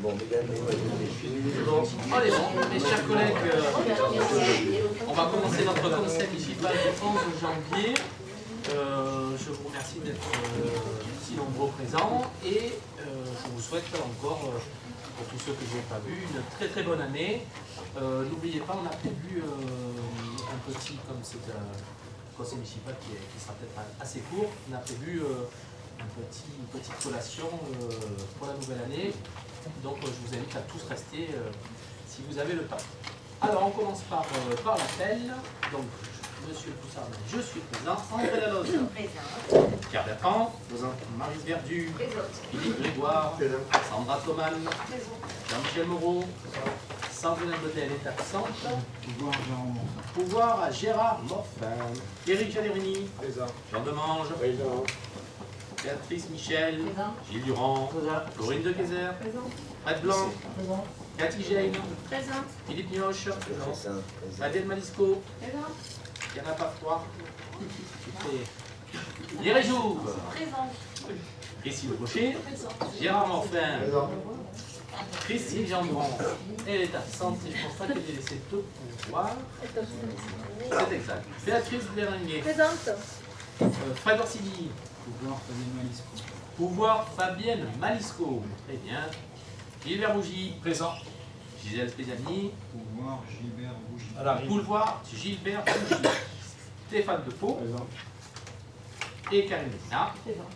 Bon, allez, mes chers collègues, on va commencer notre conseil municipal du 11 janvier. Je vous remercie d'être si nombreux présents et je vous souhaite encore, pour tous ceux que je n'ai pas vus, une très très bonne année. N'oubliez pas, on a prévu un petit, comme c'est un conseil municipal qui sera peut-être assez court, on a prévu une petite collation pour la nouvelle année. Donc je vous invite à tous rester si vous avez le temps. Alors on commence par l'appel. Donc Monsieur Poussard, je suis présent. André Lalotte. Présent. Pierre Bertrand. Présent. Maryse Verdu. Présente. Philippe Grégoire. Présent. Sandra Thoman. Présent. Jean-Michel Moreau. Sandrine Bedel est absente. Pouvoir à Gérard Morfin. Éric Jalérini. Présent. Jean Demange. Présent. Béatrice Michel. Présent. Gilles Durand. Présent. Corinne de Kayser. Présent. Fred Blanc. Présent. Cathy Jane. Présent. Philippe Nioche. Présent. Adèle Malisco. Présent. Yana Pafroy. Thierry Jouve. Présent. Christine Gaucher. Présent. Gérard Morfin. Présent. Christine Gendron. Elle est absente et je ne pense pas qu'elle ait laissé tout pouvoir. C'est exact. Béatrice Bérenguer. Présente. Fred Orsini. Pouvoir Fabienne Malisco. Pouvoir Fabienne Malisco. Très bien. Gilbert Bougie. Présent. Gisèle Spéziani. Pouvoir Gilbert Bougie. Pouvoir Gilbert Bougie. Stéphane Depeau. Présent. Et Karine Ménard. Présent.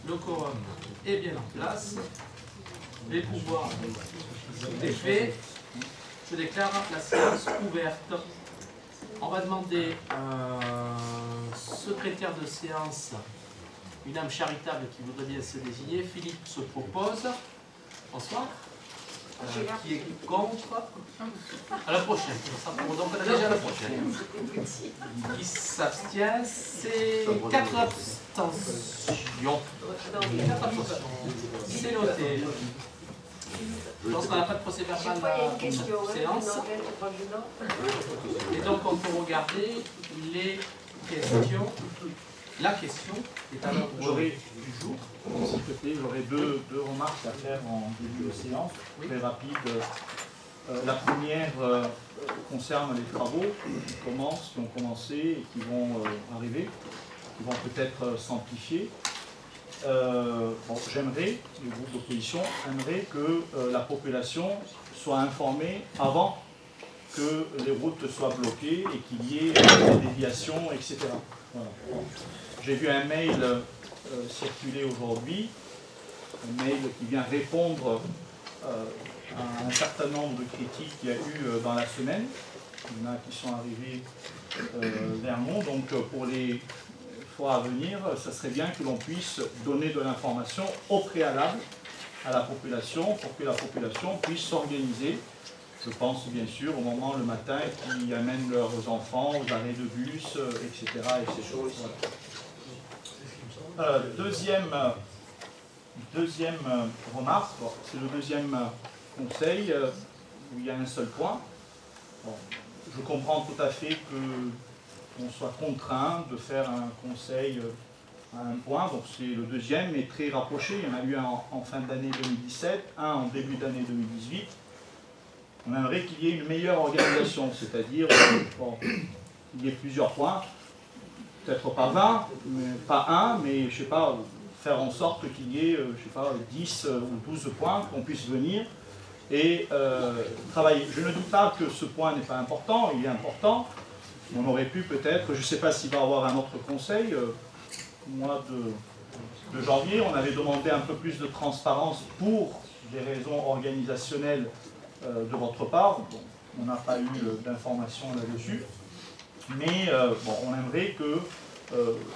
Le quorum est bien en place. Les pouvoirs sont faits. Je déclare la séance ouverte. On va demander un secrétaire de séance, une âme charitable qui voudrait bien se désigner. Philippe se propose. Bonsoir. Qui est contre? À la prochaine. Donc on a déjà la prochaine. Qui s'abstient? C'est 4 abstentions. C'est noté. Je pense qu'on n'a pas de procès verbal pour cette séance. Et donc on peut regarder les questions. La question est à l'ordre du jour. S'il te plaît, j'aurais deux remarques à faire en début de séance, très rapide. La première concerne les travaux qui ont commencé et qui vont arriver, qui vont peut-être s'amplifier. J'aimerais, le groupe d'opposition aimerait que la population soit informée avant que les routes soient bloquées et qu'il y ait des déviations, etc. Voilà. J'ai vu un mail circuler aujourd'hui, un mail qui vient répondre à un certain nombre de critiques qu'il y a eu dans la semaine. Il y en a qui sont arrivés vers nous, donc pour les fois à venir, ça serait bien que l'on puisse donner de l'information au préalable à la population pour que la population puisse s'organiser. Je pense bien sûr au moment le matin qui amènent leurs enfants aux arrêts de bus, etc. Et ces choses. Voilà. Deuxième remarque, c'est le deuxième conseil où il y a un seul point. Bon, je comprends tout à fait qu'on soit contraint de faire un conseil à un point, donc c'est le deuxième, mais très rapproché. Il y en a eu un en fin d'année 2017, un en début d'année 2018. On aimerait qu'il y ait une meilleure organisation, c'est-à-dire qu'il y ait plusieurs points, peut-être pas 20, pas un, mais je sais pas, faire en sorte qu'il y ait, je sais pas, 10 ou 12 points, qu'on puisse venir et travailler. Je ne doute pas que ce point n'est pas important, il est important. On aurait pu peut-être, je ne sais pas s'il va y avoir un autre conseil, au mois de janvier, on avait demandé un peu plus de transparence pour des raisons organisationnelles de votre part. Bon, on n'a pas eu d'informations là-dessus, mais on aimerait que,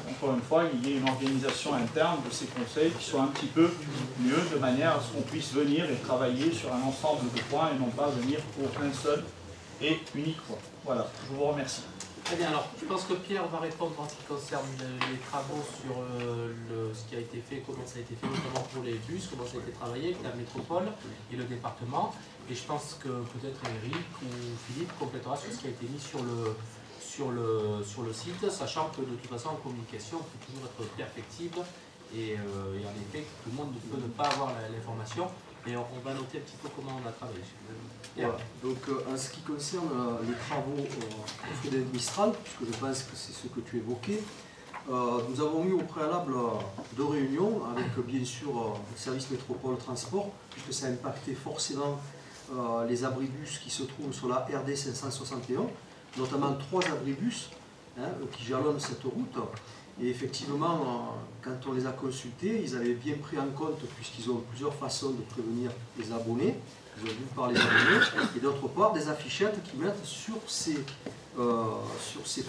encore une fois, il y ait une organisation interne de ces conseils qui soit un petit peu mieux, de manière à ce qu'on puisse venir et travailler sur un ensemble de points et non pas venir pour un seul et unique point. Voilà, je vous remercie. Très bien, alors je pense que Pierre va répondre en ce qui concerne les travaux sur ce qui a été fait, comment ça a été fait, notamment pour les bus, comment ça a été travaillé avec la métropole et le département. Et je pense que peut-être Eric ou Philippe complétera sur ce qui a été mis sur le site, sachant que de toute façon en communication, on peut toujours être perfectible et en effet, tout le monde peut ne pas avoir l'information. Et on va noter un petit peu comment on a travaillé. Voilà. Donc en ce qui concerne les travaux au Frédéric Mistral, puisque je pense que c'est ce que tu évoquais, nous avons eu au préalable 2 réunions avec bien sûr le service métropole transport, puisque ça a impacté forcément les abribus qui se trouvent sur la RD 561, notamment 3 abribus qui jalonnent cette route. Et effectivement, quand on les a consultés, ils avaient bien pris en compte, puisqu'ils ont plusieurs façons de prévenir les abonnés, ils ont vu par les abonnés, et d'autre part des affichettes qui mettent sur ces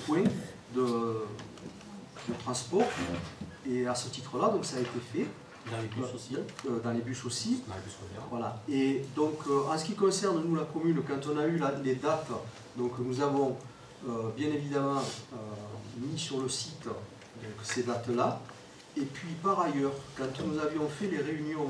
points de transport. Et à ce titre-là, donc ça a été fait. Dans les bus aussi. Dans les bus aussi. Dans les bus scolaires. Voilà. Et donc, en ce qui concerne nous, la commune, quand on a eu les dates, donc nous avons bien évidemment mis sur le site ces dates-là. Et puis par ailleurs, quand nous avions fait les réunions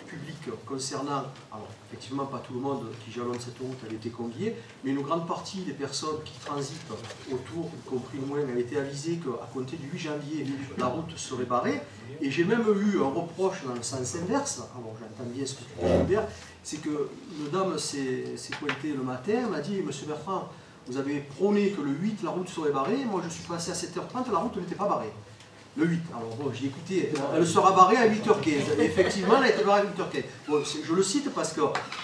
publiques concernant, alors effectivement pas tout le monde qui jalonne cette route avait été convié, mais une grande partie des personnes qui transitent autour, y compris moi, avaient été avisées qu'à compter du 8 janvier, la route serait barrée. Et j'ai même eu un reproche dans le sens inverse, alors j'entends bien ce que tu dis Hubert, c'est que une dame s'est pointée le matin, elle m'a dit, monsieur Bertrand, vous avez prôné que le 8 la route serait barrée, moi je suis passé à 7h30, la route n'était pas barrée. Le 8, alors bon, j'ai écouté, elle sera barrée à 8h15. Effectivement, elle a été barrée à 8h15. Bon, je le cite parce que,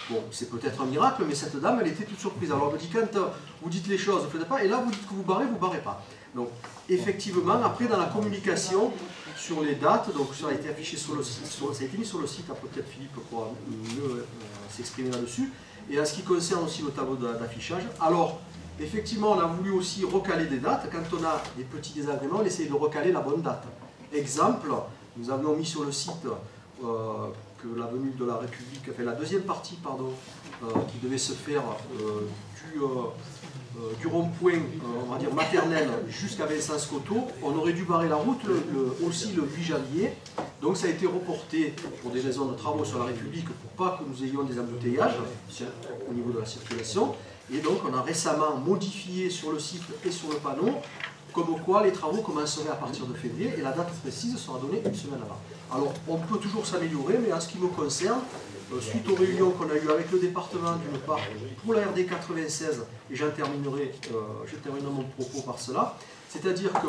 bon, c'est peut-être un miracle, mais cette dame, elle était toute surprise. Alors elle me dit, quand vous dites les choses, vous ne faites pas, et là vous dites que vous barrez pas. Donc, effectivement, après dans la communication sur les dates, donc ça a été affiché sur le site, ça a été mis sur le site, après peut-être Philippe pourra mieux s'exprimer là-dessus. Et en ce qui concerne aussi le tableau d'affichage, alors, effectivement, on a voulu aussi recaler des dates. Quand on a des petits désagréments, on essaye de recaler la bonne date. Exemple, nous avions mis sur le site que la venue de la République, enfin la deuxième partie, pardon, qui devait se faire du rond-point, on va dire maternel, jusqu'à Vincent-Scotto, on aurait dû barrer la route aussi le 8 janvier. Donc ça a été reporté pour des raisons de travaux sur la République, pour pas que nous ayons des embouteillages au niveau de la circulation. Et donc on a récemment modifié sur le site et sur le panneau, comme quoi les travaux commenceraient à partir de février et la date précise sera donnée une semaine avant. Alors on peut toujours s'améliorer, mais en ce qui me concerne, suite aux réunions qu'on a eues avec le département d'une part pour la RD 96, et je terminerai mon propos par cela, c'est-à-dire que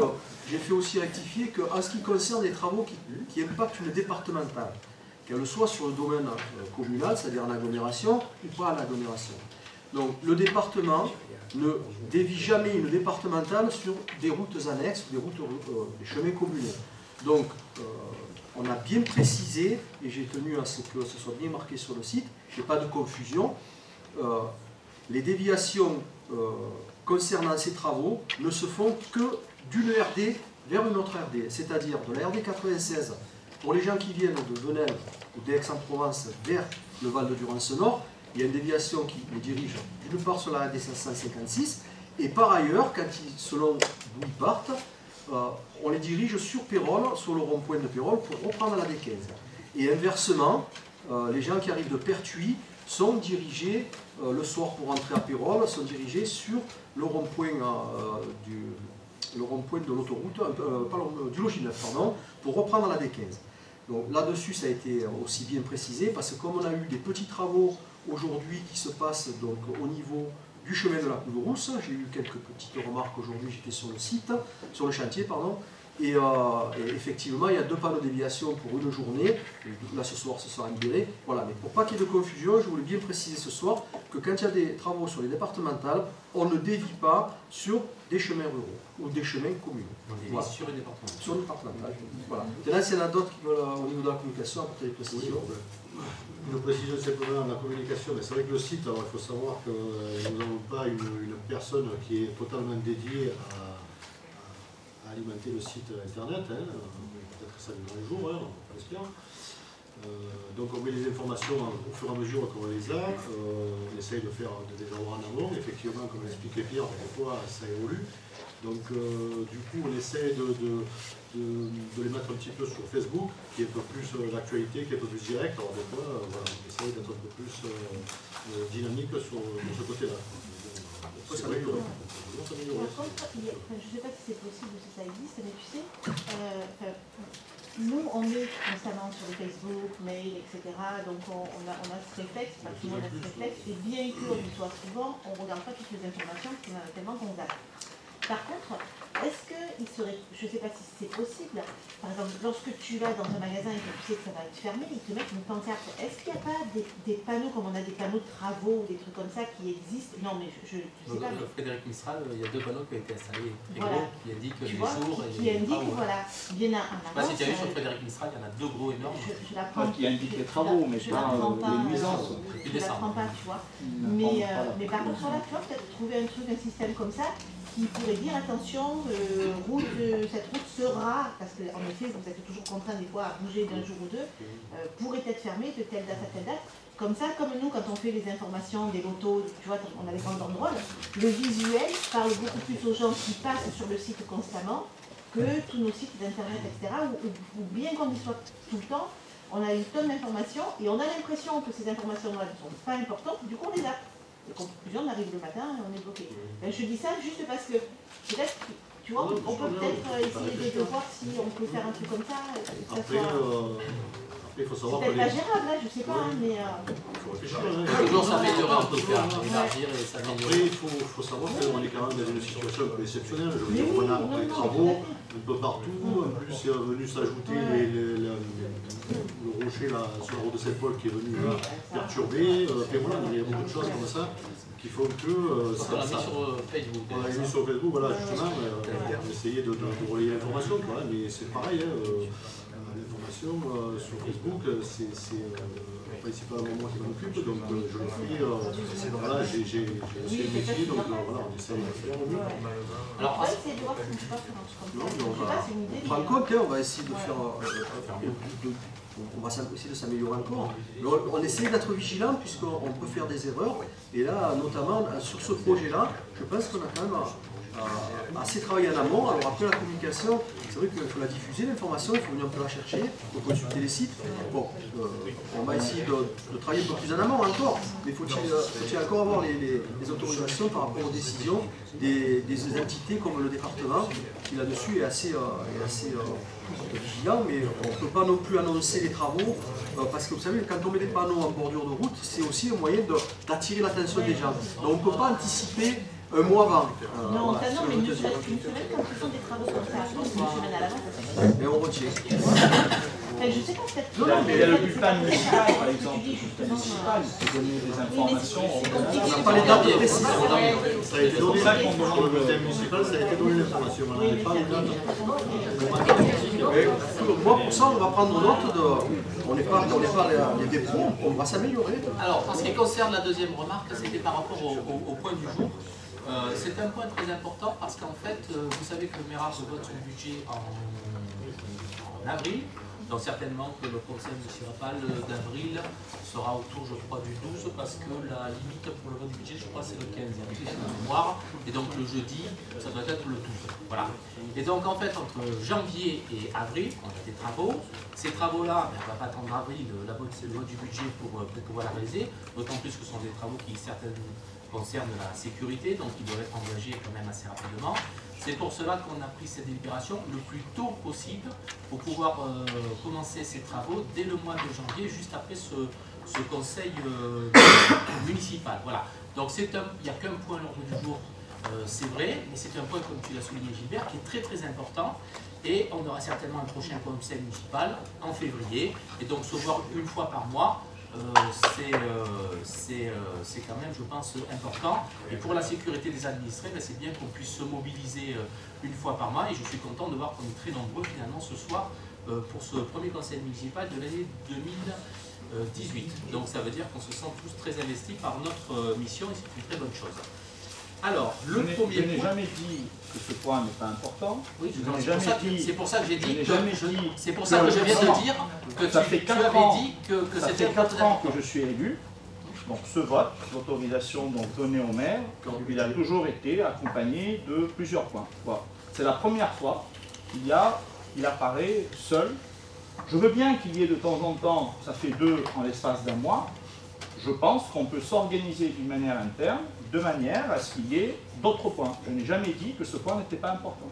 j'ai fait aussi rectifier qu'en ce qui concerne les travaux qui impactent une départementale, qu'elle soit sur le domaine communal, c'est-à-dire en agglomération, ou pas en agglomération. Donc le département ne dévie jamais une départementale sur des routes annexes, des chemins communaux. Donc on a bien précisé, et j'ai tenu à ce que ce soit bien marqué sur le site, il n'y a pas de confusion, les déviations concernant ces travaux ne se font que d'une RD vers une autre RD, c'est-à-dire de la RD 96 pour les gens qui viennent de Venelle ou d'Aix-en-Provence vers le Val-de-Durance-Nord. Il y a une déviation qui les dirige d'une part sur la RD 556 et par ailleurs, selon d'où ils partent, on les dirige sur Pérols, sur le rond-point de Pérols pour reprendre la D15. Et inversement, les gens qui arrivent de Pertuis sont dirigés le soir pour rentrer à Pérols, sont dirigés sur le rond-point de l'autoroute, du logis neuf, pardon, pour reprendre la D15. Donc là-dessus, ça a été aussi bien précisé parce que comme on a eu des petits travaux aujourd'hui qui se passent donc au niveau du chemin de la Coudrousse, j'ai eu quelques petites remarques aujourd'hui, j'étais sur le site, sur le chantier, pardon, et effectivement il y a 2 panneaux de déviation pour une journée, et là ce soir ce sera libéré, voilà, mais pour pas qu'il y ait de confusion, je voulais bien préciser ce soir que quand il y a des travaux sur les départementales, on ne dévie pas sur des chemins ruraux ou des chemins communaux. Voilà. Sur les départementales. Sur les départementales, voilà. Et là, s'il y en a d'autres qui veulent au niveau de la communication apporter des précisions. Une précision simplement dans la communication, mais c'est vrai que le site, alors, il faut savoir que nous n'avons pas une personne qui est totalement dédiée à alimenter le site internet, hein. Peut-être que ça viendra un jour, hein, on espère. Donc on met les informations au fur et à mesure qu'on les a, on essaye de faire des avoir en amont, effectivement comme l'expliquait Pierre, des fois ça évolue. Donc du coup on essaie de les mettre un petit peu sur Facebook, qui est un peu plus l'actualité, qui est un peu plus direct. Alors des fois, voilà, on essaie d'être un peu plus dynamique de ce côté-là. Ça s'améliorer. Par contre, je ne sais pas si c'est possible ou si ça existe, mais tu sais, nous, on est constamment sur les Facebook, mail, etc. Donc on a ce réflexe, tout le monde a ce réflexe, et bien qu'on y soit souvent, on ne regarde pas toutes les informations, parce qu'il y en a tellement qu'on zappe. Par contre, est-ce qu'il serait, je ne sais pas si c'est possible, par exemple, lorsque tu vas dans un magasin et que tu sais que ça va être fermé, ils te mettent une pancarte. Est-ce qu'il n'y a pas des panneaux, comme on a des panneaux de travaux ou des trucs comme ça qui existent? Non, mais je sais pas. Mais... Frédéric Mistral, il y a 2 panneaux qui ont été installés, voilà. Qui indiquent les vois, jours qui indiquent, voilà, bien en avant. Si tu as vu sur Frédéric Mistral, il y en a 2 gros énormes. Je la prends, qui indiquent les travaux, mais pas les nuisances. Je ne la prends pas, tu vois. Mais par contre, voilà, tu vois, peut-être trouver un truc, un système comme ça, qui pourrait dire attention, cette route sera, parce qu'en effet vous êtes toujours contraint des fois à bouger d'un jour ou deux, pourrait être fermée de telle date à telle date. Comme ça, comme nous quand on fait les informations des lotos, tu vois, on a les grandes banderoles, le visuel parle beaucoup plus aux gens qui passent sur le site constamment que tous nos sites d'internet, etc. Où bien qu'on y soit tout le temps, on a une tonne d'informations et on a l'impression que ces informations-là ne sont pas importantes, du coup on les zappe. Les conclusions, on arrive le matin et on est bloqué. Ben, je dis ça juste parce que peut-être, tu vois, on peut peut-être essayer de voir si on peut faire un truc comme ça. Il faut savoir c'est peut-être pas gérable, là, je sais pas, mais... Il faut réfléchir. Toujours s'améliorer en tout cas, élargir et s'améliorer. Après, il faut savoir qu'on est quand même dans une situation un peu exceptionnelle. Je veux dire, on a des travaux un peu partout. En plus, c'est venu s'ajouter le rocher là, sur la route de Saint-Paul qui est venu là, perturber. Après, voilà, il y a beaucoup de choses comme ça qui font que... on l'a mis sur Facebook. On l'a mis sur Facebook, voilà, justement. On essayait de relayer l'information, mais c'est pareil. L'information sur Facebook, c'est principalement moi qui m'en occupe, donc je le fais, voilà, j'ai aussi un métier, donc voilà, on essaie de le faire au mieux. Alors, on va essayer de voir si on peut pas faire un truc comme ça. Je sais pas, c'est une idée. On prend le compte, on va essayer de faire on va essayer de s'améliorer encore. Mais on essaie d'être vigilant puisqu'on peut faire des erreurs. Et là, notamment sur ce projet-là, je pense qu'on a quand même assez travaillé en amont. Alors après la communication, c'est vrai qu'il faut la diffuser, l'information, il faut venir un peu la chercher, il faut consulter les sites. Bon, on va essayer de travailler un peu plus en amont encore, mais faut-il encore avoir les autorisations par rapport aux décisions des entités comme le département, qui là-dessus est assez vigilant, mais on ne peut pas non plus annoncer les travaux, parce que vous savez, quand on met des panneaux en bordure de route, c'est aussi un moyen d'attirer l'attention des gens. Donc on ne peut pas anticiper un mois avant. Non, voilà, non, mais une semaine quand ils font des travaux comme ça, une semaine à l'avance. Et on retient. Je sais pas, peut-être. Non, mais il y a le bulletin municipal, par exemple. Le bulletin municipal, c'est donner des informations. On n'a pas les dates précises. Ça a été donné, sur le bulletin municipal, ça a été donné l'information. On n'avait pas les dates. Moi, pour ça, on va prendre note de. On n'est pas des pros, on va s'améliorer. Alors, en ce qui concerne la deuxième remarque, c'était par rapport au point du jour. C'est un point très important parce qu'en fait, vous savez que le MERAP vote son budget en avril. Donc certainement que le conseil municipal d'avril sera autour, je crois, du 12 parce que la limite pour le vote du budget, je crois, c'est le 15, il y a quelque chose de mémoire. Et donc le jeudi, ça doit être le 12. Voilà. Et donc en fait, entre janvier et avril, on a des travaux. Ces travaux-là, on ne va pas attendre avril, le vote du budget pour pouvoir la réaliser, d'autant plus que ce sont des travaux qui certainement concernent la sécurité, donc ils doivent être engagés quand même assez rapidement. C'est pour cela qu'on a pris cette délibération le plus tôt possible pour pouvoir commencer ces travaux dès le mois de janvier, juste après ce conseil municipal. Voilà. Donc il n'y a qu'un point à l'ordre du jour, c'est vrai, mais c'est un point, comme tu l'as souligné Gilbert, qui est très très important. Et on aura certainement un prochain conseil municipal en février. Et donc se voir une fois par mois, c'est quand même, je pense, important. Et pour la sécurité des administrés, c'est bien qu'on puisse se mobiliser une fois par mois. Et je suis content de voir qu'on est très nombreux finalement ce soir pour ce premier conseil municipal de l'année 2018. Donc ça veut dire qu'on se sent tous très investis par notre mission et c'est une très bonne chose. Alors, le premier point... Je n'ai jamais dit que ce point n'est pas important. Oui, c'est pour ça que j'ai dit... C'est pour ça que je viens de dire que ça fait 4 ans que je suis élu. Donc ce vote, l'autorisation donnée au maire, il a toujours été accompagné de plusieurs points. Voilà. C'est la première fois qu'il apparaît seul. Je veux bien qu'il y ait de temps en temps, ça fait 2 en l'espace d'un mois. Je pense qu'on peut s'organiser d'une manière interne, de manière à ce qu'il y ait d'autres points. Je n'ai jamais dit que ce point n'était pas important.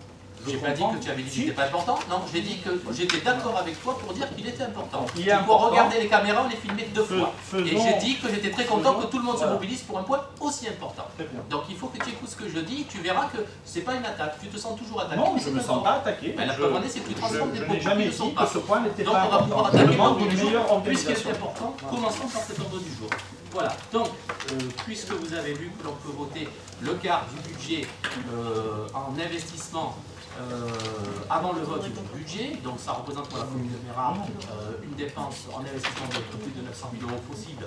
J'ai pas dit que tu avais dit qu'il n'était pas important. Non, j'ai dit que j'étais d'accord avec toi pour dire qu'il était important. Il est important. Pour regarder les caméras, on les filmait 2 fois. Faisons, et j'ai dit que j'étais très content que tout le monde voilà. se mobilise pour un point aussi important. Donc il faut que tu écoutes ce que je dis, tu verras que c'est pas une attaque. Tu te sens toujours attaqué. Non, je ne me sens pas attaqué. Mais la preuve en est, c'est que tu transformes des je propos n'ai jamais qui ne sont dit pas. que ce point n'était Donc pas on va pouvoir important. Je attaquer demande l'ordre une du meilleure jour, puisqu'il est organisation. important. Commençons par cet ordre du jour. Voilà, donc, puisque vous avez vu que l'on peut voter le quart du budget en investissement avant le vote du budget, donc ça représente pour la commune de Mérard une dépense en investissement de plus de 900 000 € possible,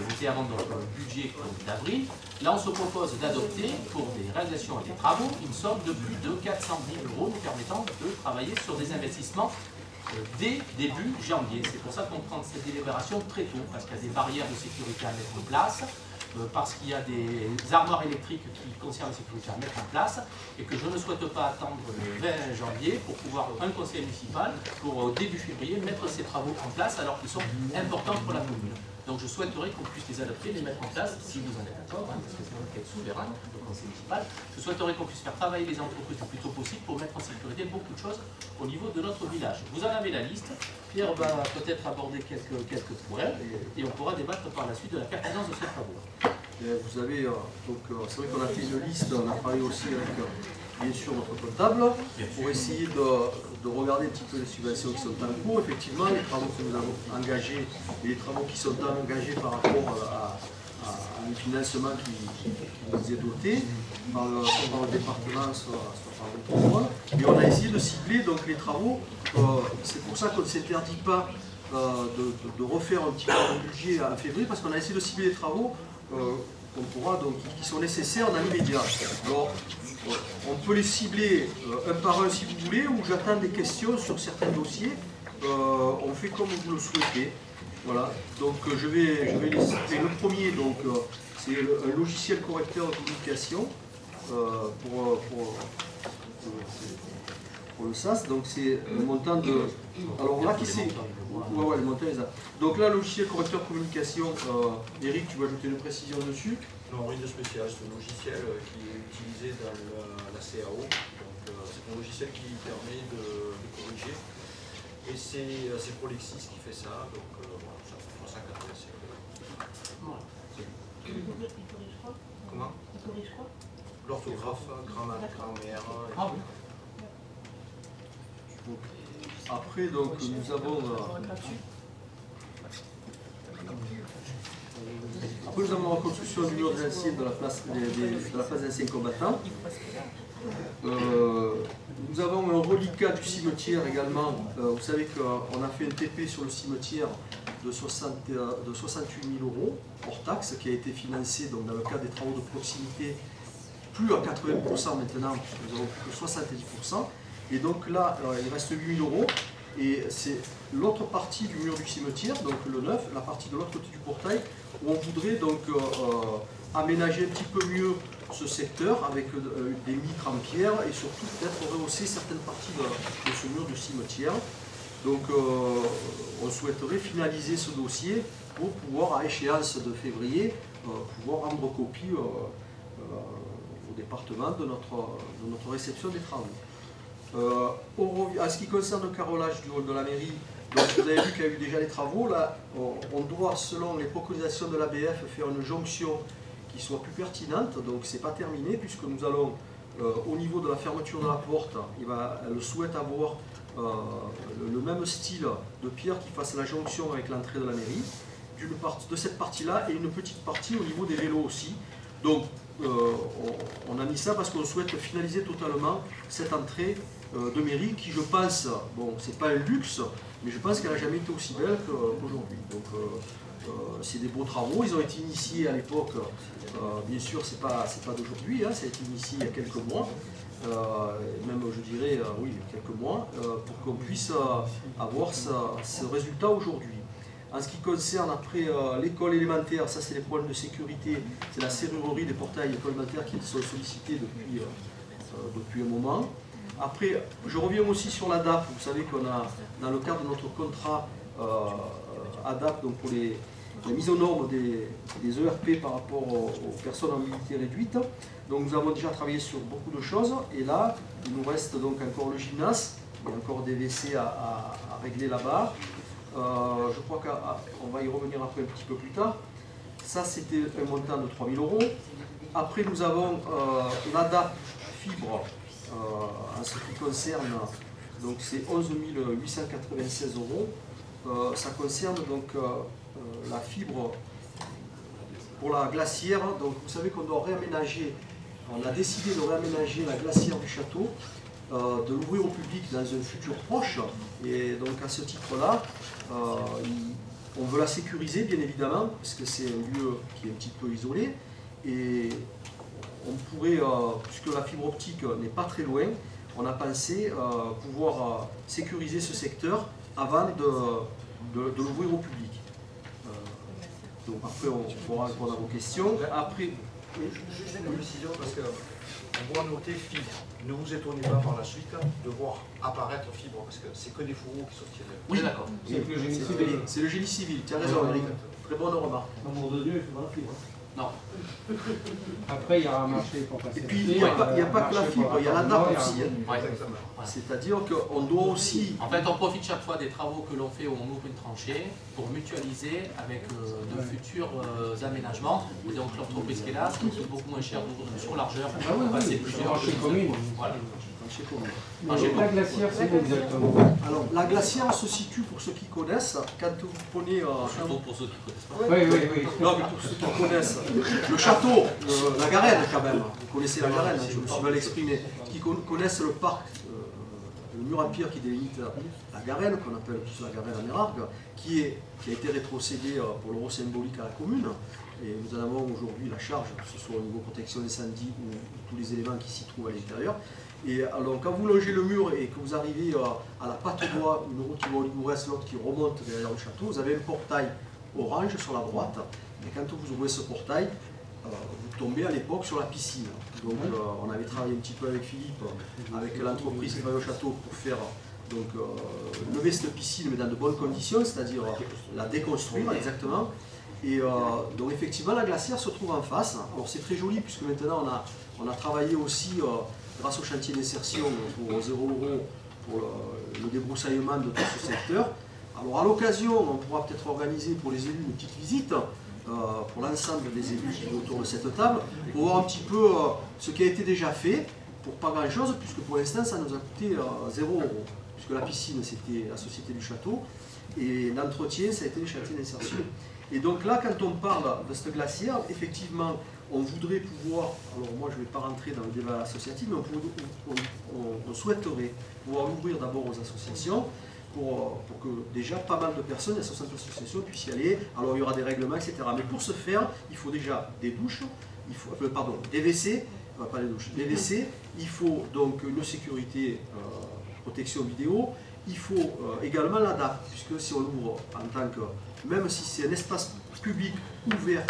voté avant donc, le budget d'avril. Là, on se propose d'adopter pour des réalisations et des travaux une somme de plus de 400 000 € nous permettant de travailler sur des investissements dès début janvier. C'est pour ça qu'on prend cette délibération très tôt, parce qu'il y a des barrières de sécurité à mettre en place, parce qu'il y a des armoires électriques qui concernent la sécurité à mettre en place, et que je ne souhaite pas attendre le 20 janvier pour pouvoir un conseil municipal, pour début février, mettre ces travaux en place, alors qu'ils sont importants pour la commune. Donc je souhaiterais qu'on puisse les adopter, les mettre en place, si vous en êtes d'accord, parce que c'est un enquête souverain, le conseil municipal. Je souhaiterais qu'on puisse faire travailler les entreprises le plus tôt possible pour mettre en sécurité beaucoup de choses au niveau de notre village. Vous en avez la liste. Pierre va peut-être aborder quelques points et on pourra débattre par la suite de la pertinence de ces travaux. Vous avez, c'est vrai qu'on a fait une liste, on a parlé aussi avec bien sûr notre comptable pour essayer de regarder un petit peu les subventions qui sont en cours. Effectivement, les travaux que nous avons engagés et les travaux qui sont engagés par rapport à un financement qui nous est doté par le département, soit par le contrôle. Et on a essayé de cibler donc, les travaux. C'est pour ça qu'on ne s'interdit pas de refaire un petit peu de budget en février, parce qu'on a essayé de cibler les travaux qui sont nécessaires dans l'immédiat. Alors, on peut les cibler un par un si vous voulez, ou j'attends des questions sur certains dossiers. On fait comme vous le souhaitez. Voilà. Donc je vais les citer. Le premier, c'est un logiciel correcteur de communication pour le SAS. Donc c'est un montant de. Alors là, qui c'est? Ouais, le montant est là. Donc là, logiciel correcteur de communication. Eric, tu vas ajouter une précision dessus? Non, rien de spécial, c'est un logiciel qui est utilisé dans la CAO. C'est un logiciel qui permet de corriger. Et c'est Prolexis qui fait ça, donc voilà, ça fait 185 €. Comment? L'orthographe, grammaire. Ah oui. Donc, après, donc, nous avons la reconstruction du mur de l'ancien de la place des anciens combattants. Nous avons un reliquat du cimetière également. Vous savez qu'on a fait un TP sur le cimetière de 68 000 € hors taxe, qui a été financé donc, dans le cadre des travaux de proximité, plus à 80% maintenant, nous avons plus que 70%. Et donc là, il reste 8 000 €. Et c'est l'autre partie du mur du cimetière, donc le neuf, la partie de l'autre côté du portail, où on voudrait donc aménager un petit peu mieux ce secteur avec des mitres en pierre et surtout peut-être rehausser certaines parties de ce mur du cimetière. Donc on souhaiterait finaliser ce dossier pour pouvoir, à échéance de février, pouvoir rendre copie au département de notre réception des travaux. En ce qui concerne le carrelage du hall de la mairie, donc vous avez vu qu'il y a eu déjà les travaux. Là, on doit, selon les préconisations de l'ABF, faire une jonction qui soit plus pertinente. Donc c'est pas terminé, puisque nous allons, au niveau de la fermeture de la porte, elle souhaite avoir le même style de pierre qui fasse la jonction avec l'entrée de la mairie, de cette partie-là, et une petite partie au niveau des vélos aussi. Donc on a mis ça parce qu'on souhaite finaliser totalement cette entrée de mairie qui, je pense, bon, c'est pas un luxe, mais je pense qu'elle n'a jamais été aussi belle qu'aujourd'hui. Donc c'est des beaux travaux, ils ont été initiés à l'époque, bien sûr c'est pas d'aujourd'hui, hein, ça a été initié il y a quelques mois, même je dirais, oui, quelques mois, pour qu'on puisse avoir ce résultat aujourd'hui. En ce qui concerne après l'école élémentaire, ça c'est les problèmes de sécurité, c'est la serrurerie des portails élémentaires qui sont sollicités depuis un moment. Après, je reviens aussi sur la DAP. Vous savez qu'on a, dans le cadre de notre contrat ADAP, donc pour la mise aux normes des ERP par rapport aux personnes en mobilité réduite. Donc nous avons déjà travaillé sur beaucoup de choses, et là, il nous reste donc encore le gymnase, il y a encore des WC à régler là-bas. Je crois qu'on va y revenir après un petit peu plus tard. Ça, c'était un montant de 3 000 €. Après, nous avons l'ADAP fibre, en ce qui concerne, donc c'est 11 896 €. Ça concerne donc la fibre pour la glacière. Donc vous savez qu'on doit réaménager, on a décidé de réaménager la glacière du château, de l'ouvrir au public dans un futur proche. Et donc à ce titre-là, on veut la sécuriser bien évidemment, parce que c'est un lieu qui est un petit peu isolé. Et on pourrait, puisque la fibre optique n'est pas très loin, on a pensé pouvoir sécuriser ce secteur avant de l'ouvrir au public. Donc après on pourra répondre à vos questions. Après, juste une précision, parce qu'on doit noter fibre. Ne vous étonnez pas par la suite de voir apparaître fibre, parce que c'est que des fourreaux qui sont tirés. oui, d'accord. C'est le génie civil, tu as raison, Eric. Très bonne remarque. Amour de Dieu, il faut pas la fibre. Non. Après, il y aura un marché pour passer. Et puis, il n'y a pas que la fibre, il y a la nappe aussi. Ouais. C'est-à-dire qu'on doit aussi... En fait, on profite chaque fois des travaux que l'on fait où on ouvre une tranchée pour mutualiser avec de futurs aménagements. Et donc l'entreprise qui est là, c'est beaucoup moins cher d'ouvrir sur largeur. C'est plusieurs marché commun. Voilà. La glacière, c'est exactement. Alors, la glacière se situe, pour ceux qui connaissent, quand vous prenez... Surtout pour ceux qui ne connaissent pas. Oui. Non, mais pour ceux qui connaissent, le château, la Garenne quand même, vous connaissez la Garenne, je me suis mal exprimé, qui connaissent le parc, le mur en pierre qui délimite la Garenne, qu'on appelle tous la Garenne en Érargue, qui a été rétrocédé pour l'euro symbolique à la commune. Et nous en avons aujourd'hui la charge, que ce soit au niveau protection incendie ou tous les éléments qui s'y trouvent à l'intérieur. Et alors, quand vous longez le mur et que vous arrivez à la patte bois, une route qui va au Ligourès, l'autre qui remonte derrière le château, vous avez un portail orange sur la droite. Et quand vous ouvrez ce portail, vous tombez à l'époque sur la piscine. Donc, on avait travaillé un petit peu avec Philippe, avec l'entreprise qui travaille au château, pour faire donc, lever cette piscine, mais dans de bonnes conditions, c'est-à-dire la déconstruire exactement. Et donc, effectivement, la glacière se trouve en face. Alors, c'est très joli, puisque maintenant, on a travaillé aussi. Grâce au chantier d'insertion pour 0 € pour le débroussaillement de tout ce secteur. Alors à l'occasion, on pourra peut-être organiser pour les élus une petite visite, pour l'ensemble des élus qui sont autour de cette table, pour voir un petit peu ce qui a été déjà fait, pour pas grand-chose, puisque pour l'instant ça nous a coûté 0 €, puisque la piscine c'était la Société du Château, et l'entretien ça a été le chantier d'insertion. Et donc là, quand on parle de cette glacière, effectivement, on voudrait pouvoir, alors moi je ne vais pas rentrer dans le débat associatif, mais on souhaiterait pouvoir l'ouvrir d'abord aux associations pour que déjà pas mal de personnes, les 60 associations puissent y aller. Alors il y aura des règlements, etc. Mais pour ce faire, il faut déjà des douches, des WC, pas des douches, des WC, il faut donc une sécurité, protection vidéo, il faut également l'ADAP, puisque si on l'ouvre en tant que, même si c'est un espace public ouvert,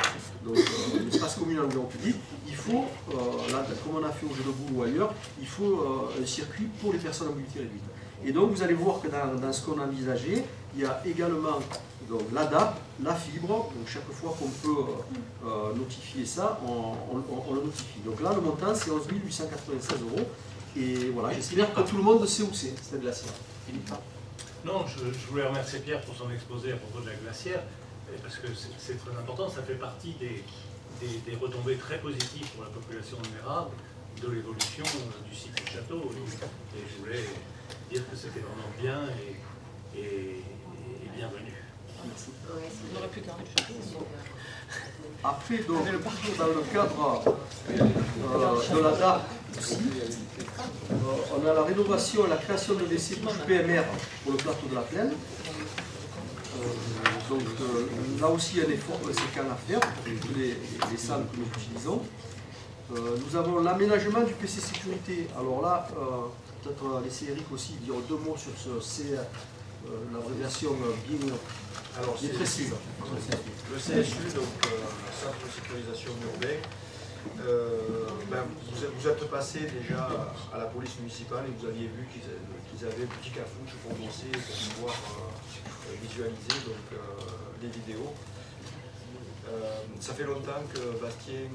donc un espace communal ouvert au public, il faut, comme on a fait au Jeu de Boules ou ailleurs, il faut un circuit pour les personnes à mobilité réduite. Et donc vous allez voir que dans ce qu'on a envisagé, il y a également l'ADAP, la fibre, donc chaque fois qu'on peut notifier ça, on le notifie. Donc là le montant c'est 11 896 €, et voilà, j'espère que tout le monde sait où c'est, cette glacière. Non, je voulais remercier Pierre pour son exposé à propos de la glacière, parce que c'est très important, ça fait partie des retombées très positives pour la population de Mérargue, de l'évolution du site du château. Et je voulais dire que c'était vraiment bien et bienvenu. Merci. On aurait pu garder le château. Après, donc, dans le cadre de la DAP aussi, on a la rénovation et la création de WC douche PMR pour le plateau de la Plaine. Donc là aussi, il y a un effort conséquent à faire pour toutes les salles que nous utilisons. Nous avons l'aménagement du PC sécurité. Alors là, peut-être laisser Eric aussi dire 2 mots sur ce l'abréviation bien. Alors, c'est précis. Le CSU, donc Centre de sécurisation urbain, vous êtes passé déjà à la police municipale et vous aviez vu qu'ils avaient un petit cafouche pour bosser, pour pouvoir visualiser donc, les vidéos. Ça fait longtemps que Bastien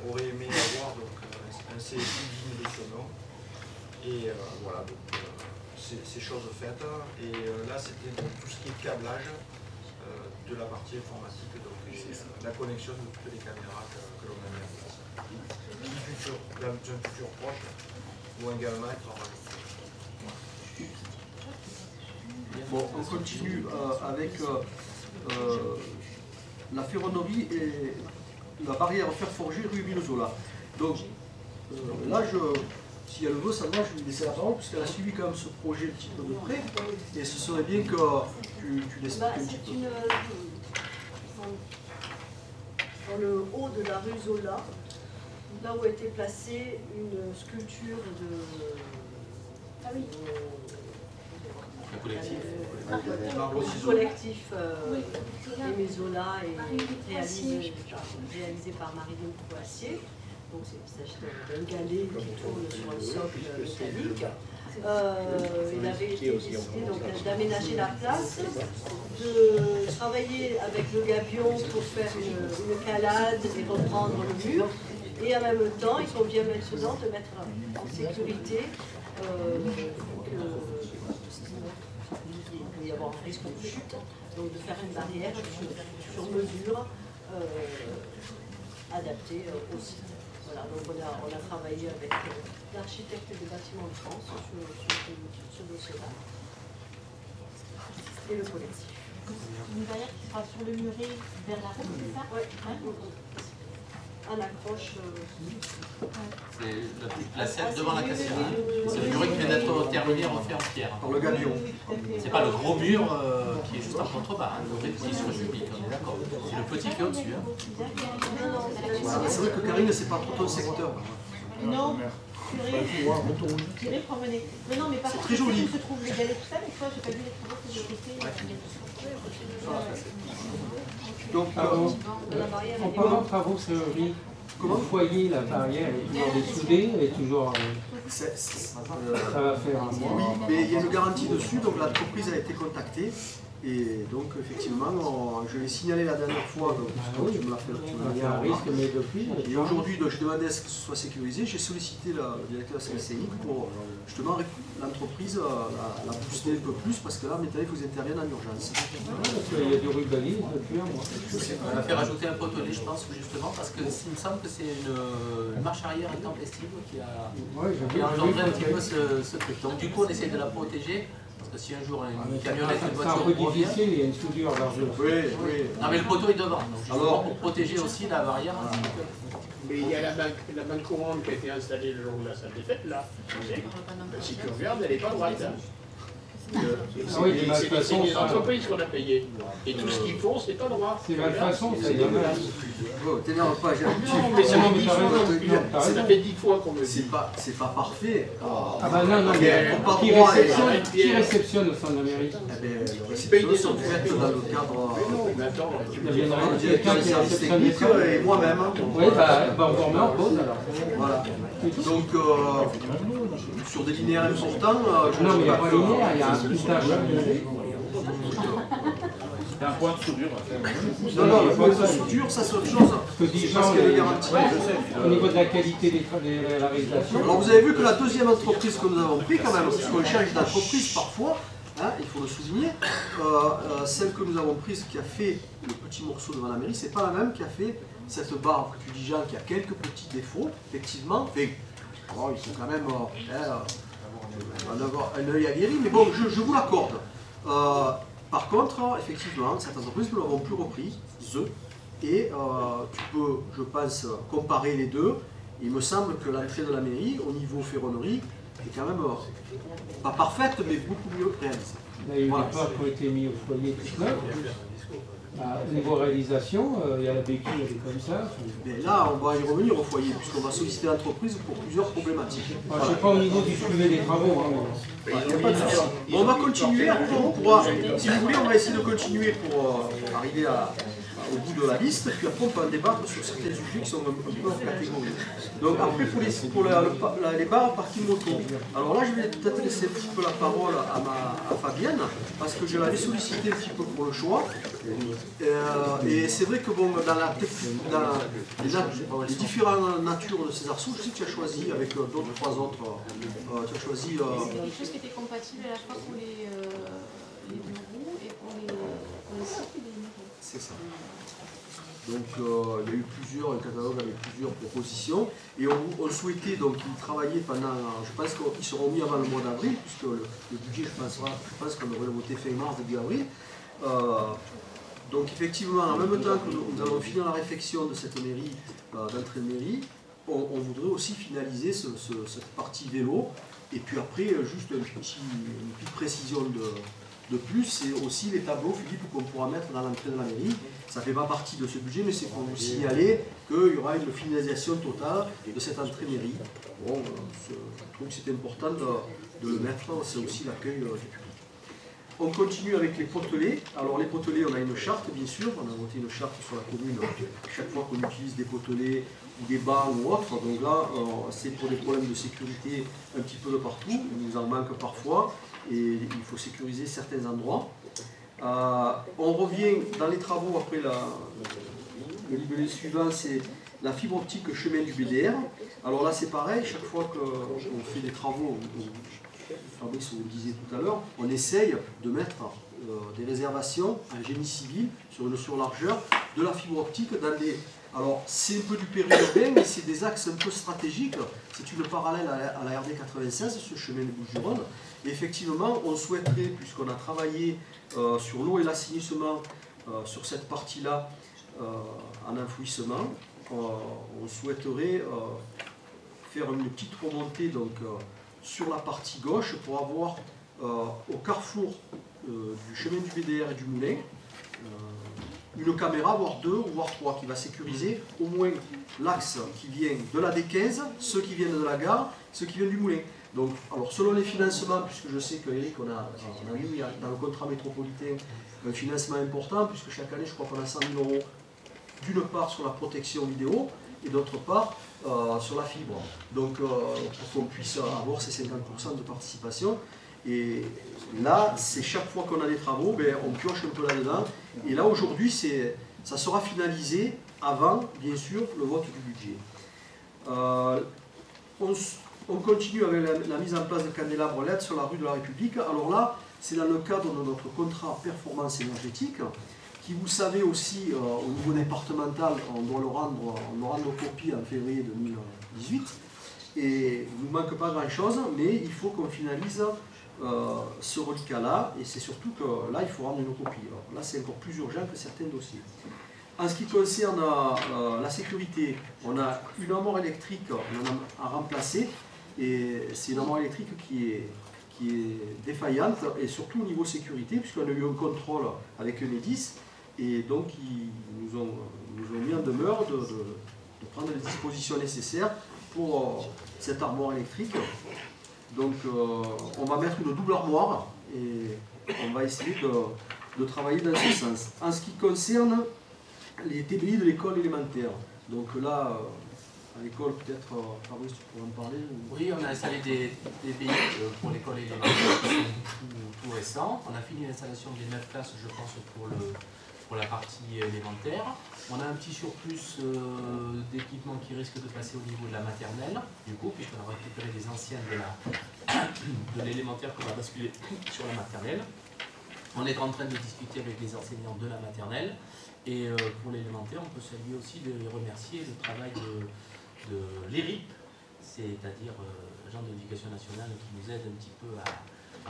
aurait aimé avoir donc, un CSI digne de ce nom. Et voilà, donc c'est chose faite. Et là, c'était tout ce qui est câblage de la partie informatique, donc la connexion de toutes les caméras que l'on a mis en place. Dans un futur proche, ou également être rajouté. Bon, on continue avec la ferronnerie et la barrière fer forgé rue Vinozola. Donc là, si elle veut, Sandra, je vais lui laisser la parole, puisqu'elle a suivi quand même ce projet un petit peu de près, et ce serait bien que tu l'expliques un petit peu. Dans le haut de la rue Zola, là où a été placée une sculpture de... Ah oui. Le collectif. Le collectif Aimé Zola est réalisé par Marie-Lune Poassier. Donc il s'agit d'un galet qui tourne sur un socle métallique. Il avait été décidé d'aménager la place, de travailler avec le gabion pour faire une calade et reprendre le mur. Et en même temps, il convient maintenant de mettre en sécurité il peut y avoir un risque de chute, donc de faire une barrière sur mesure adaptée au site. Voilà, donc on a travaillé avec l'architecte des bâtiments de France sur ce dossier-là et le collectif. Une barrière qui sera sur le muret vers la route, c'est ça? Oui. À l'accroche. C'est la scène devant la cassière. C'est le muret qui vient d'être terminé refait en pierre. Par le gabion. C'est pas le gros mur qui est juste en contrebas, le muret qui est sur le public, on est d'accord. C'est le petit qui est au-dessus. C'est vrai que Karine, c'est pas trop ton secteur. Non. J'irai promener. Non, mais par contre, je sais où se trouvent les galets, tout ça, mais toi, j'ai pas vu les travaux que j'ai fait. Donc, en parlant de travaux serrurerie, vous voyez la barrière est toujours dessoudée, elle est toujours. Ça va faire un mois. Oui, mais il y a une garantie dessus, donc l'entreprise a été contactée. Et donc, effectivement, je l'ai signalé la dernière fois, donc, tu me l'as fait. Il y a un risque, mais depuis. Et aujourd'hui, je demandais à ce que ce soit sécurisé. J'ai sollicité le directeur de la CLCI pour justement l'entreprise la booster un peu plus, parce que là, maintenant, il faut qu'ils interviennent en urgence. Parce qu'il y a du rubanisme depuis un mois. On a fait rajouter un potelet, je pense, justement, parce qu'il me semble que c'est une marche arrière intempestive qui a engendré un petit peu ce truc. Donc, du coup, on essaie de la protéger. Parce que si un jour une camionnette, une voiture c'est un peu difficile, il y a une soudure largeuse. Oui, oui. Non mais le poteau est devant, donc justement pour protéger aussi la barrière. Mais il y a la banque courante qui a été installée le long de la salle des fêtes, là. Si tu regardes, elle n'est pas droite. C'est des entreprises qu'on a payées. Et tout ce qu'ils font, c'est pas droit. C'est malfaçon, c'est dommage. T'énerve pas, j'ai l'habitude. Mais ça fait 10 fois, ça fait 10 fois qu'on me dit. C'est pas parfait. Ah bah non, non, mais qui réceptionne au sein de la mairie? Eh bien, les réceptions sont faites dans le cadre du directeur des services techniques et moi-même. Oui, bah on vous remet en cause alors. Voilà. Donc, sur des linéaires importants, je non, mais il n'y a pas de linéaire, il y a un pistage. C'est un point de soudure. Non, non, le point de soudure, ça c'est autre chose. Parce qu'elle est garantie. Au niveau de la qualité de la réalisation. Alors vous avez vu que la deuxième entreprise que nous avons pris quand même, parce qu'on change d'entreprise parfois, hein, il faut le souligner, celle que nous avons prise qui a fait le petit morceau devant la mairie, c'est pas la même qui a fait cette barre que tu dis Jean, qui a quelques petits défauts, effectivement. Alors, il faut quand même avoir un œil aguerri, mais bon, je vous l'accorde. Par contre, effectivement, cette entreprise, nous l'avons plus reprise, et tu peux, je pense, comparer les deux. Il me semble que l'entrée de la mairie, au niveau ferronnerie, est quand même pas parfaite, mais beaucoup mieux réalisée. Il y a eu des portes qui ont été mises au foyer tout neuf. Au niveau réalisation, il y a la béquille, elle est comme ça. Mais là, on va y revenir au foyer, puisqu'on va solliciter l'entreprise pour plusieurs problématiques. Je ne sais pas au niveau du suivi des travaux. Bon, on va continuer, après on pourra, si vous voulez, on va essayer de continuer pour arriver au bout de la liste, puis après on peut en débattre sur certains sujets qui sont un peu hors catégorie. Donc après pour les barres parking moto, alors là je vais peut-être laisser un petit peu la parole à Fabienne, parce que je l'avais sollicité un petit peu pour le choix, et c'est vrai que bon, dans les différentes natures de ces arceaux, je sais que tu as choisi avec d'autres trois autres, tu as choisi... quelque chose qui était compatible à la fois pour les deux roues et pour les cycles et les motos. C'est ça. Donc il y a eu un catalogue avec plusieurs propositions, et on souhaitait donc y travailler pendant, je pense qu'ils seront mis avant le mois d'avril, puisque le budget je pense qu'on devrait le voter fin mars, début avril. Donc effectivement, en même temps que nous allons finir la réflexion de cette mairie, d'entrée de mairie, on voudrait aussi finaliser cette partie vélo, et puis après, juste une petite précision de plus, c'est aussi les tableaux, Philippe, qu'on pourra mettre dans l'entrée de la mairie. Ça ne fait pas partie de ce budget, mais c'est pour vous signaler qu'il y aura une finalisation totale de cette entrée mairie. Bon, je trouve que c'est important de le mettre, c'est aussi l'accueil du public. On continue avec les potelets. Alors les potelets, on a une charte bien sûr, on a voté une charte sur la commune chaque fois qu'on utilise des potelets ou des bancs ou autres. Donc là, c'est pour des problèmes de sécurité un petit peu de partout, il nous en manque parfois et il faut sécuriser certains endroits. On revient dans les travaux après le libellé suivant, c'est la fibre optique chemin du BDR. Alors là c'est pareil, chaque fois qu'on fait des travaux, Fabrice vous le disait tout à l'heure, on essaye de mettre des réservations en génie civil sur une surlargeur de la fibre optique dans des... Alors c'est un peu du périurbain, mais c'est des axes un peu stratégiques. C'est une parallèle à la RD 96, ce chemin de Bouches-du-Rhône. Et effectivement, on souhaiterait, puisqu'on a travaillé sur l'eau et l'assainissement sur cette partie-là en enfouissement, on souhaiterait faire une petite remontée donc, sur la partie gauche pour avoir au carrefour du chemin du BDR et du Moulin une caméra, voire deux, ou voire trois, qui va sécuriser au moins l'axe qui vient de la D15, ceux qui viennent de la gare, ceux qui viennent du Moulin. Donc, alors selon les financements, puisque je sais qu'Eric, on a mis dans le contrat métropolitain un financement important, puisque chaque année, je crois qu'on a 100 000 €, d'une part sur la protection vidéo, et d'autre part sur la fibre. Donc, pour qu'on puisse avoir ces 50% de participation. Et là, c'est chaque fois qu'on a des travaux, ben, on pioche un peu là-dedans. Et là, aujourd'hui, ça sera finalisé avant, bien sûr, le vote du budget. On continue avec la mise en place de candélabres LED sur la rue de la République. Alors là, c'est dans le cadre de notre contrat performance énergétique, qui, vous savez aussi, au niveau départemental, on doit le rendre copie en février 2018. Et il ne nous manque pas grand-chose, mais il faut qu'on finalise ce reliquat-là, et c'est surtout que là, il faut rendre une copie. Alors, là, c'est encore plus urgent que certains dossiers. En ce qui concerne la sécurité, on a une armoire électrique à remplacer, et c'est une armoire électrique qui est défaillante, et surtout au niveau sécurité, puisqu'on a eu un contrôle avec Enedis, et donc ils nous ont mis en demeure de prendre les dispositions nécessaires pour cette armoire électrique. Donc on va mettre une double armoire et on va essayer de travailler dans ce sens. En ce qui concerne les TBI de l'école élémentaire, donc là, à l'école, peut-être, Fabrice, tu pourrais en parler ou... Oui, on a installé des TBI pour l'école élémentaire qui sont tout récents. On a fini l'installation des 9 classes, je pense, pour la partie élémentaire. On a un petit surplus d'équipements qui risque de passer au niveau de la maternelle, du coup, puisqu'on a récupéré les anciennes de l'élémentaire qu'on va basculer sur la maternelle. On est en train de discuter avec les enseignants de la maternelle. Et pour l'élémentaire, on peut saluer aussi de les remercier le travail de l'ERIP, c'est-à-dire l'agent de l'éducation nationale qui nous aide un petit peu à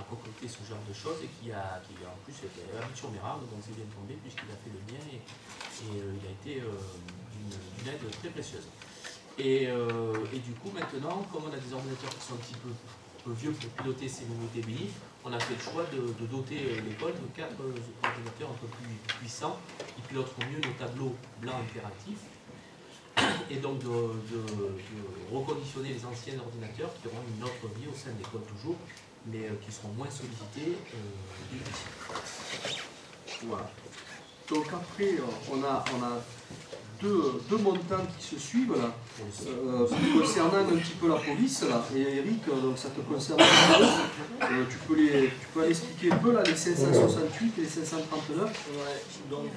concocter ce genre de choses et qui en plus habite sur Mérard, donc c'est bien tombé puisqu'il a fait le lien et il a été une aide très précieuse. Et du coup maintenant, comme on a des ordinateurs qui sont un petit peu vieux pour piloter ces nouveaux TBI, on a fait le choix de doter l'école de 4 ordinateurs un peu plus puissants qui piloteront mieux nos tableaux blancs impératifs et donc de reconditionner les anciens ordinateurs qui auront une autre vie au sein de l'école toujours, mais qui seront moins sollicités. Voilà. Donc après, on a deux montants qui se suivent là, concernant un petit peu la police là. Et Eric, donc ça te concerne un peu. Tu peux aller expliquer un peu là les 568 et les 539. Ouais, donc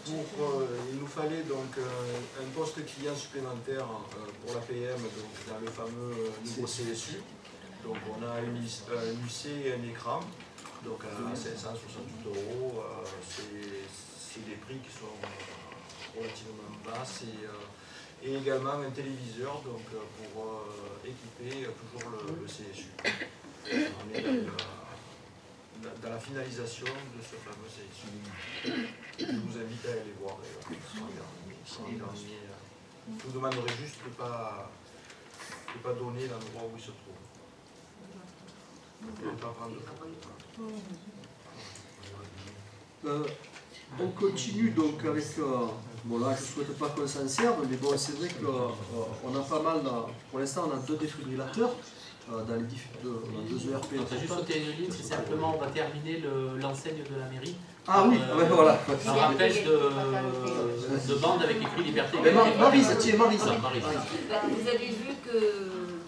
il nous fallait donc un poste client supplémentaire pour la PM, donc dans le fameux nouveau CSU. Donc on a une UC et un écran, donc à 568 €. C'est des prix qui sont relativement basses et également un téléviseur donc, pour équiper toujours le CSU. On est dans la finalisation de ce fameux CSU. Je vous invite à aller voir d'ailleurs. Je vous demanderai juste de ne pas donner l'endroit où il se trouve. Et de ne pas prendre de temps. On continue donc avec, bon là je ne souhaite pas qu'on s'en serve, mais bon c'est vrai qu'on a pas mal, pour l'instant on a 2 défibrillateurs dans les deux ERP. On a juste sauté une ligne, c'est simplement on va terminer l'enseigne de la mairie. Ah oui, ouais, voilà. Un rappel de bande avec écrit liberté. Maryse, tiens Maryse. Vous avez vu que,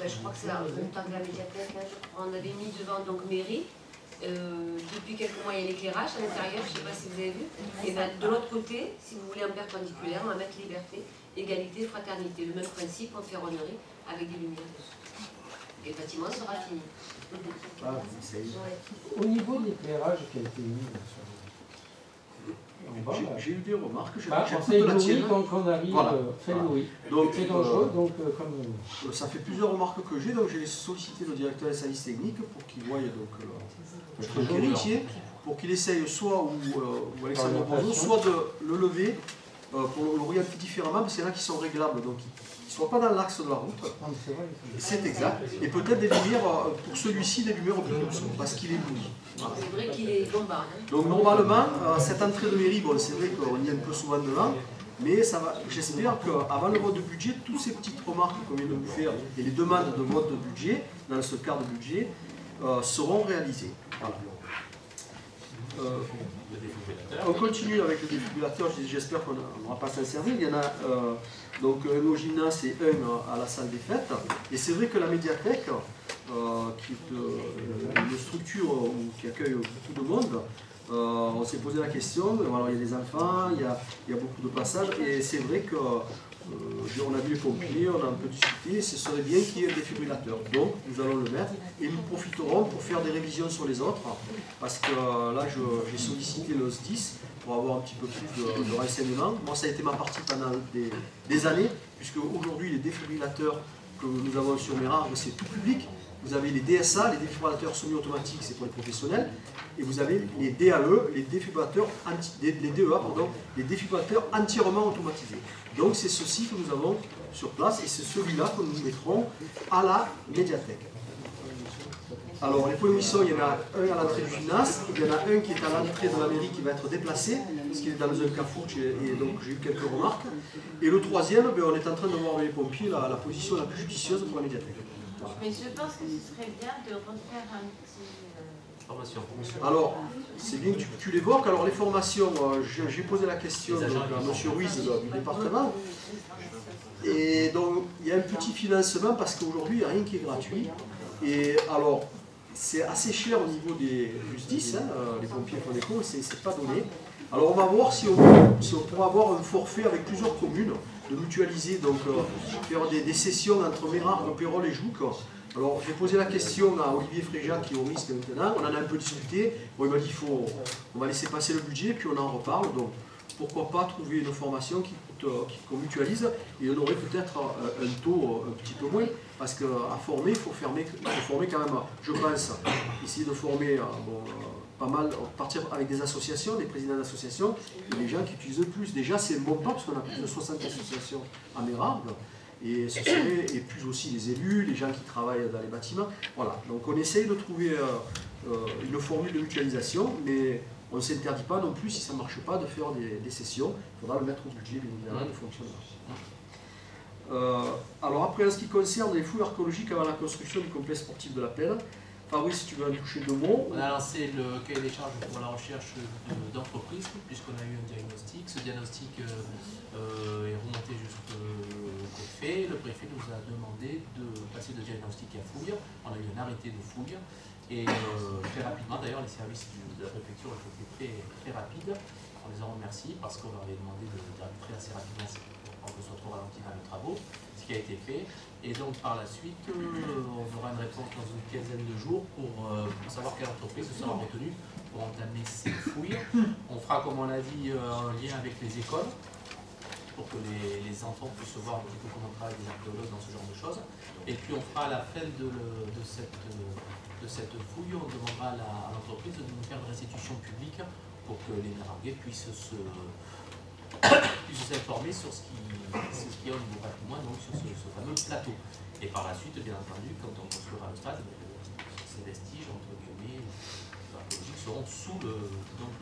je crois que c'est en même temps que la médiathèque, on avait mis devant donc mairie. Depuis quelques mois, il y a l'éclairage à l'intérieur, je ne sais pas si vous avez vu. Et ben, de l'autre côté, si vous voulez en perpendiculaire, on va mettre liberté, égalité, fraternité. Le même principe en ferronnerie avec des lumières dessus. Et le bâtiment sera fini. Au niveau de l'éclairage qui a été mis j'ai eu des remarques, c'est Louis, donc on arrive, fait Louis. C'est dangereux, donc comme... Ça fait plusieurs remarques que j'ai, donc j'ai sollicité le directeur des services techniques pour qu'il voie donc l'héritier, pour qu'il essaye soit, ou Alexandre Bonneau, soit de le lever pour l'orienter différemment, parce qu'il y en a qui sont réglables, donc ils ne soient pas dans l'axe de la route. C'est exact. Et peut-être des lumières, pour celui-ci, des lumières plus douces, parce qu'il est louis. Voilà. C'est vrai qu'il est bombard. Donc normalement, cette entrée de mairie, bon, c'est vrai qu'on y est un peu souvent devant, mais j'espère qu'avant le vote de budget, toutes ces petites remarques qu'on vient de vous faire et les demandes de vote de budget, dans ce cadre de budget, seront réalisées. Voilà. On continue avec le défibrillateur, j'espère qu'on n'aura pas s'en servir. Il y en a donc un au gymnase et un à la salle des fêtes. Et c'est vrai que la médiathèque, qui est une structure qui accueille beaucoup de monde, on s'est posé la question. Alors, il y a des enfants, il y a beaucoup de passages, et c'est vrai que on a vu les pompiers, on a un peu discuté, ce serait bien qu'il y ait un défibrillateur. Donc nous allons le mettre et nous profiterons pour faire des révisions sur les autres, parce que là j'ai sollicité le SDIS pour avoir un petit peu plus de renseignements. Moi ça a été ma partie pendant des années, puisque aujourd'hui les défibrillateurs que nous avons sur Mérard, c'est tout public. Vous avez les DSA, les défibrillateurs semi-automatiques, c'est pour les professionnels, et vous avez les DAE, les défibrillateurs les défibrillateurs entièrement automatisés. Donc c'est ceci que nous avons sur place, et c'est celui-là que nous mettrons à la médiathèque. Alors les points de mission, il y en a un à l'entrée du gymnase, il y en a un qui est à l'entrée de la mairie qui va être déplacé, parce qu'il est dans un cafouche, et donc j'ai eu quelques remarques. Et le troisième, on est en train de voir avec les pompiers la position la plus judicieuse pour la médiathèque. Mais je pense que ce serait bien de refaire un petit... Formation. Alors, c'est bien que tu l'évoques. Alors, les formations, j'ai posé la question à M. Ruiz du département. Et donc, il y a un petit financement parce qu'aujourd'hui, il n'y a rien qui est gratuit. Et alors, c'est assez cher au niveau des justices. Les pompiers font des cours, c'est pas donné. Alors, on va voir si on pourra avoir un forfait avec plusieurs communes, de mutualiser, donc faire des sessions entre Mérard, Pérol et Jouques. Alors j'ai posé la question à Olivier Fréjat qui est au risque maintenant, on en a un peu discuté, bon, il m'a dit on va laisser passer le budget puis on en reparle, donc pourquoi pas trouver une formation qu'on mutualise et on aurait peut-être un taux un petit peu moins, parce qu'à former, il faut former quand même, je pense, essayer de former pas mal, partir avec des associations, des présidents d'associations, et les gens qui utilisent le plus. Déjà c'est un bon pas, parce qu'on a plus de 60 associations à Mérard, et ce serait, et plus aussi les élus, les gens qui travaillent dans les bâtiments. Voilà, donc on essaye de trouver une formule de mutualisation, mais on ne s'interdit pas non plus, si ça ne marche pas, de faire des sessions. Il faudra le mettre au budget, bien évidemment, de fonctionnement. Alors après, en ce qui concerne les fouilles archéologiques avant la construction du complexe sportif de la Pelle, Fabrice, si tu veux en toucher 2 mots. On a lancé le cahier des charges pour la recherche d'entreprise, puisqu'on a eu un Ce diagnostic est remonté jusqu'au préfet. Le préfet nous a demandé de passer de diagnostic à fouille. On a eu un arrêté de fouille. Et très rapidement, d'ailleurs, les services de la préfecture ont été très rapides. On les a remerciés parce qu'on leur avait demandé d'arbitrer assez rapidement pour que ce soit trop ralenti dans les travaux, ce qui a été fait. Et donc par la suite, on aura une réponse dans une quinzaine de jours pour savoir quelle entreprise sera retenue pour entamer ces fouilles. On fera, comme on l'a dit, un lien avec les écoles pour que les enfants puissent voir un petit peu comment travaillent les archéologues dans ce genre de choses. Et puis on fera à la fin de cette fouille, on demandera à l'entreprise de nous faire une restitution publique pour que les Méraguais puissent s'informer sur ce qu'il y a au niveau patrimoine, donc sur ce fameux plateau. Et par la suite, bien entendu, quand on construira le stade, ces vestiges, entre guillemets, archéologiques seront sous le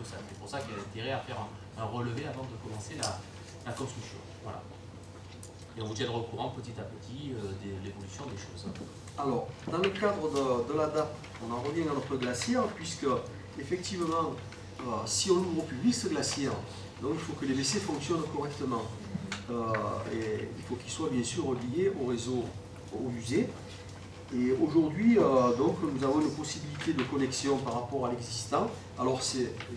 stade. C'est pour ça qu'il y a intérêt à faire un relevé avant de commencer la construction. Voilà. Et on vous tiendra au courant petit à petit de l'évolution des choses. Alors, dans le cadre de la DAP, on en revient à notre glacière, puisque effectivement, si on ouvre au public ce glacière, donc il faut que les WC fonctionnent correctement. Et il faut qu'ils soient bien sûr reliés au réseau, au musée. Et aujourd'hui, donc, nous avons une possibilité de connexion par rapport à l'existant. Alors,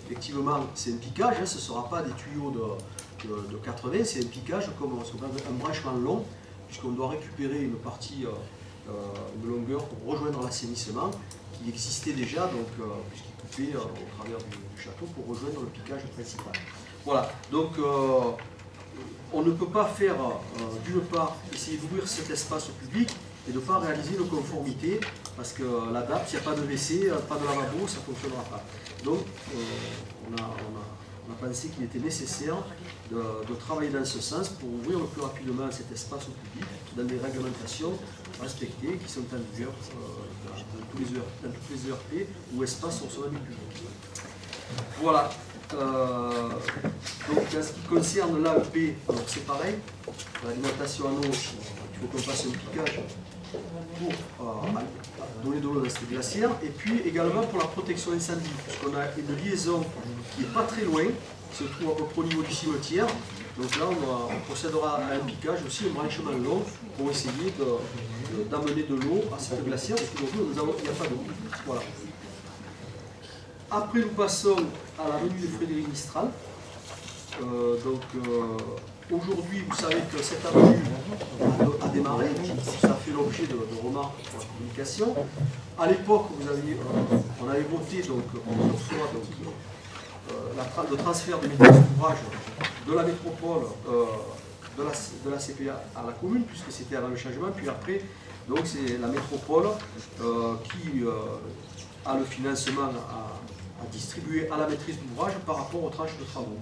effectivement, c'est un piquage, hein, ce ne sera pas des tuyaux de 80, c'est un piquage comme un branchement long, puisqu'on doit récupérer une partie, une longueur pour rejoindre l'assainissement qui existait déjà, donc puisqu'il coupait au travers du château pour rejoindre le piquage principal. Voilà, donc on ne peut pas faire, d'une part, essayer d'ouvrir cet espace au public et de ne pas réaliser une conformité, parce que la DAP, s'il n'y a pas de WC, pas de lavabo, ça ne fonctionnera pas. Donc on a pensé qu'il était nécessaire de travailler dans ce sens pour ouvrir le plus rapidement cet espace au public dans des réglementations respectées qui sont en vigueur dans toutes les ERP ou espaces sur son public. Voilà. Donc en ce qui concerne l'AEP, c'est pareil. L'alimentation en eau, il faut qu'on fasse un piquage pour donner de l'eau dans cette glacière, et puis également pour la protection incendie, puisqu'on a une liaison qui n'est pas très loin, qui se trouve à peu près au niveau du cimetière. Donc là, on procédera à un piquage aussi, un branchement long, pour essayer d'amener de l'eau à cette glacière, parce qu'aujourd'hui, il n'y a pas d'eau. Voilà. Après, nous passons à la venue de Frédéric Mistral. Aujourd'hui, vous savez que cette avenue a démarré, ça a fait l'objet de remarques pour la communication. À l'époque, on avait voté plusieurs fois le transfert des maîtrises d'ouvrage de la métropole de la CPA à la commune, puisque c'était avant le changement, puis après, donc c'est la métropole qui a le financement à distribuer à la maîtrise d'ouvrage par rapport aux tranches de travaux.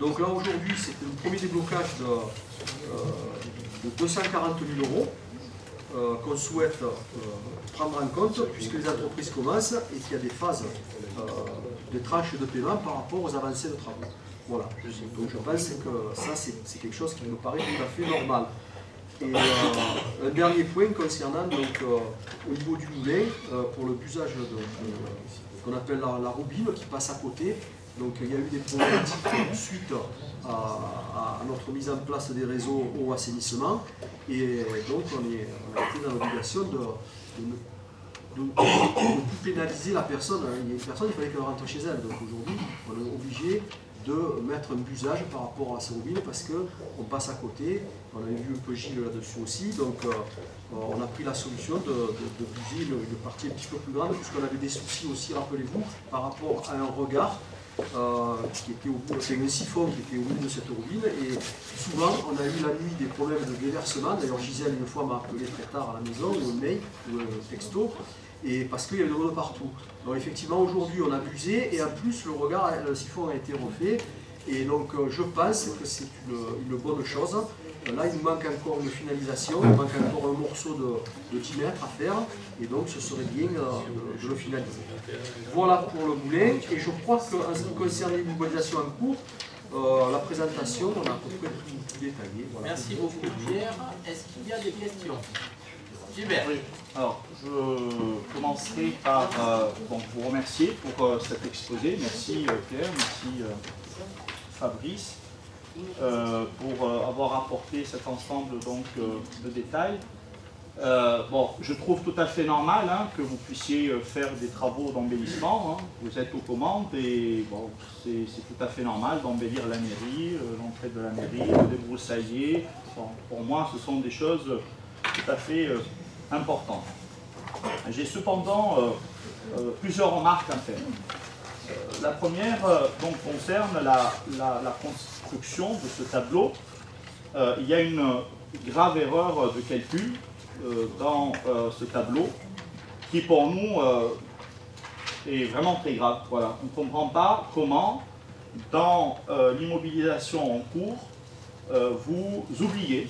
Donc là aujourd'hui, c'est le premier déblocage de 240 000 € qu'on souhaite prendre en compte puisque les entreprises commencent et qu'il y a des phases de tranches de paiement par rapport aux avancées de travaux. Voilà. Donc je pense que ça c'est quelque chose qui me paraît tout à fait normal. Et un dernier point concernant au niveau du moulin, pour le busage de qu'on appelle la roubine qui passe à côté. Donc il y a eu des problématiques suite à notre mise en place des réseaux eau assainissement, et donc on a été dans l'obligation de pénaliser la personne. Il y a une personne, il fallait qu'elle rentre chez elle, donc aujourd'hui on est obligé de mettre un busage par rapport à ces roubines parce qu'on passe à côté. On avait vu un peu Gilles là-dessus aussi, donc on a pris la solution de buser une partie un petit peu plus grande puisqu'on avait des soucis aussi, rappelez-vous, par rapport à un regard qui était au bout, c'est un siphon qui était au bout de cette roubine, et souvent on a eu la nuit des problèmes de déversement. D'ailleurs Gisèle une fois m'a appelé très tard à la maison, ou un mail, ou un texto, et parce qu'il y avait de l'eau de partout. Donc effectivement aujourd'hui on a busé, et en plus le siphon a été refait, et donc je pense que c'est une bonne chose. Là il nous manque encore une finalisation, il manque encore un morceau de 10 mètres à faire, et donc ce serait bien de le finaliser. Voilà pour le moulin, et je crois qu'en ce qui concerne les mobilisations en cours, la présentation, on a à peu près tout détaillé. Voilà. Merci beaucoup Pierre. Est-ce qu'il y a des questions? Gilbert. Oui. Alors, je commencerai par vous remercier pour cet exposé. Merci Pierre, merci Fabrice. pour avoir apporté cet ensemble donc, de détails. Bon, je trouve tout à fait normal hein, que vous puissiez faire des travaux d'embellissement. Hein. Vous êtes aux commandes et bon, c'est tout à fait normal d'embellir la mairie, l'entrée de la mairie, de débroussailler. Bon, pour moi, ce sont des choses tout à fait importantes. J'ai cependant plusieurs remarques à faire. La première donc, concerne la construction de ce tableau. Il y a une grave erreur de calcul dans ce tableau qui pour nous est vraiment très grave. Voilà. On ne comprend pas comment dans l'immobilisation en cours vous oubliez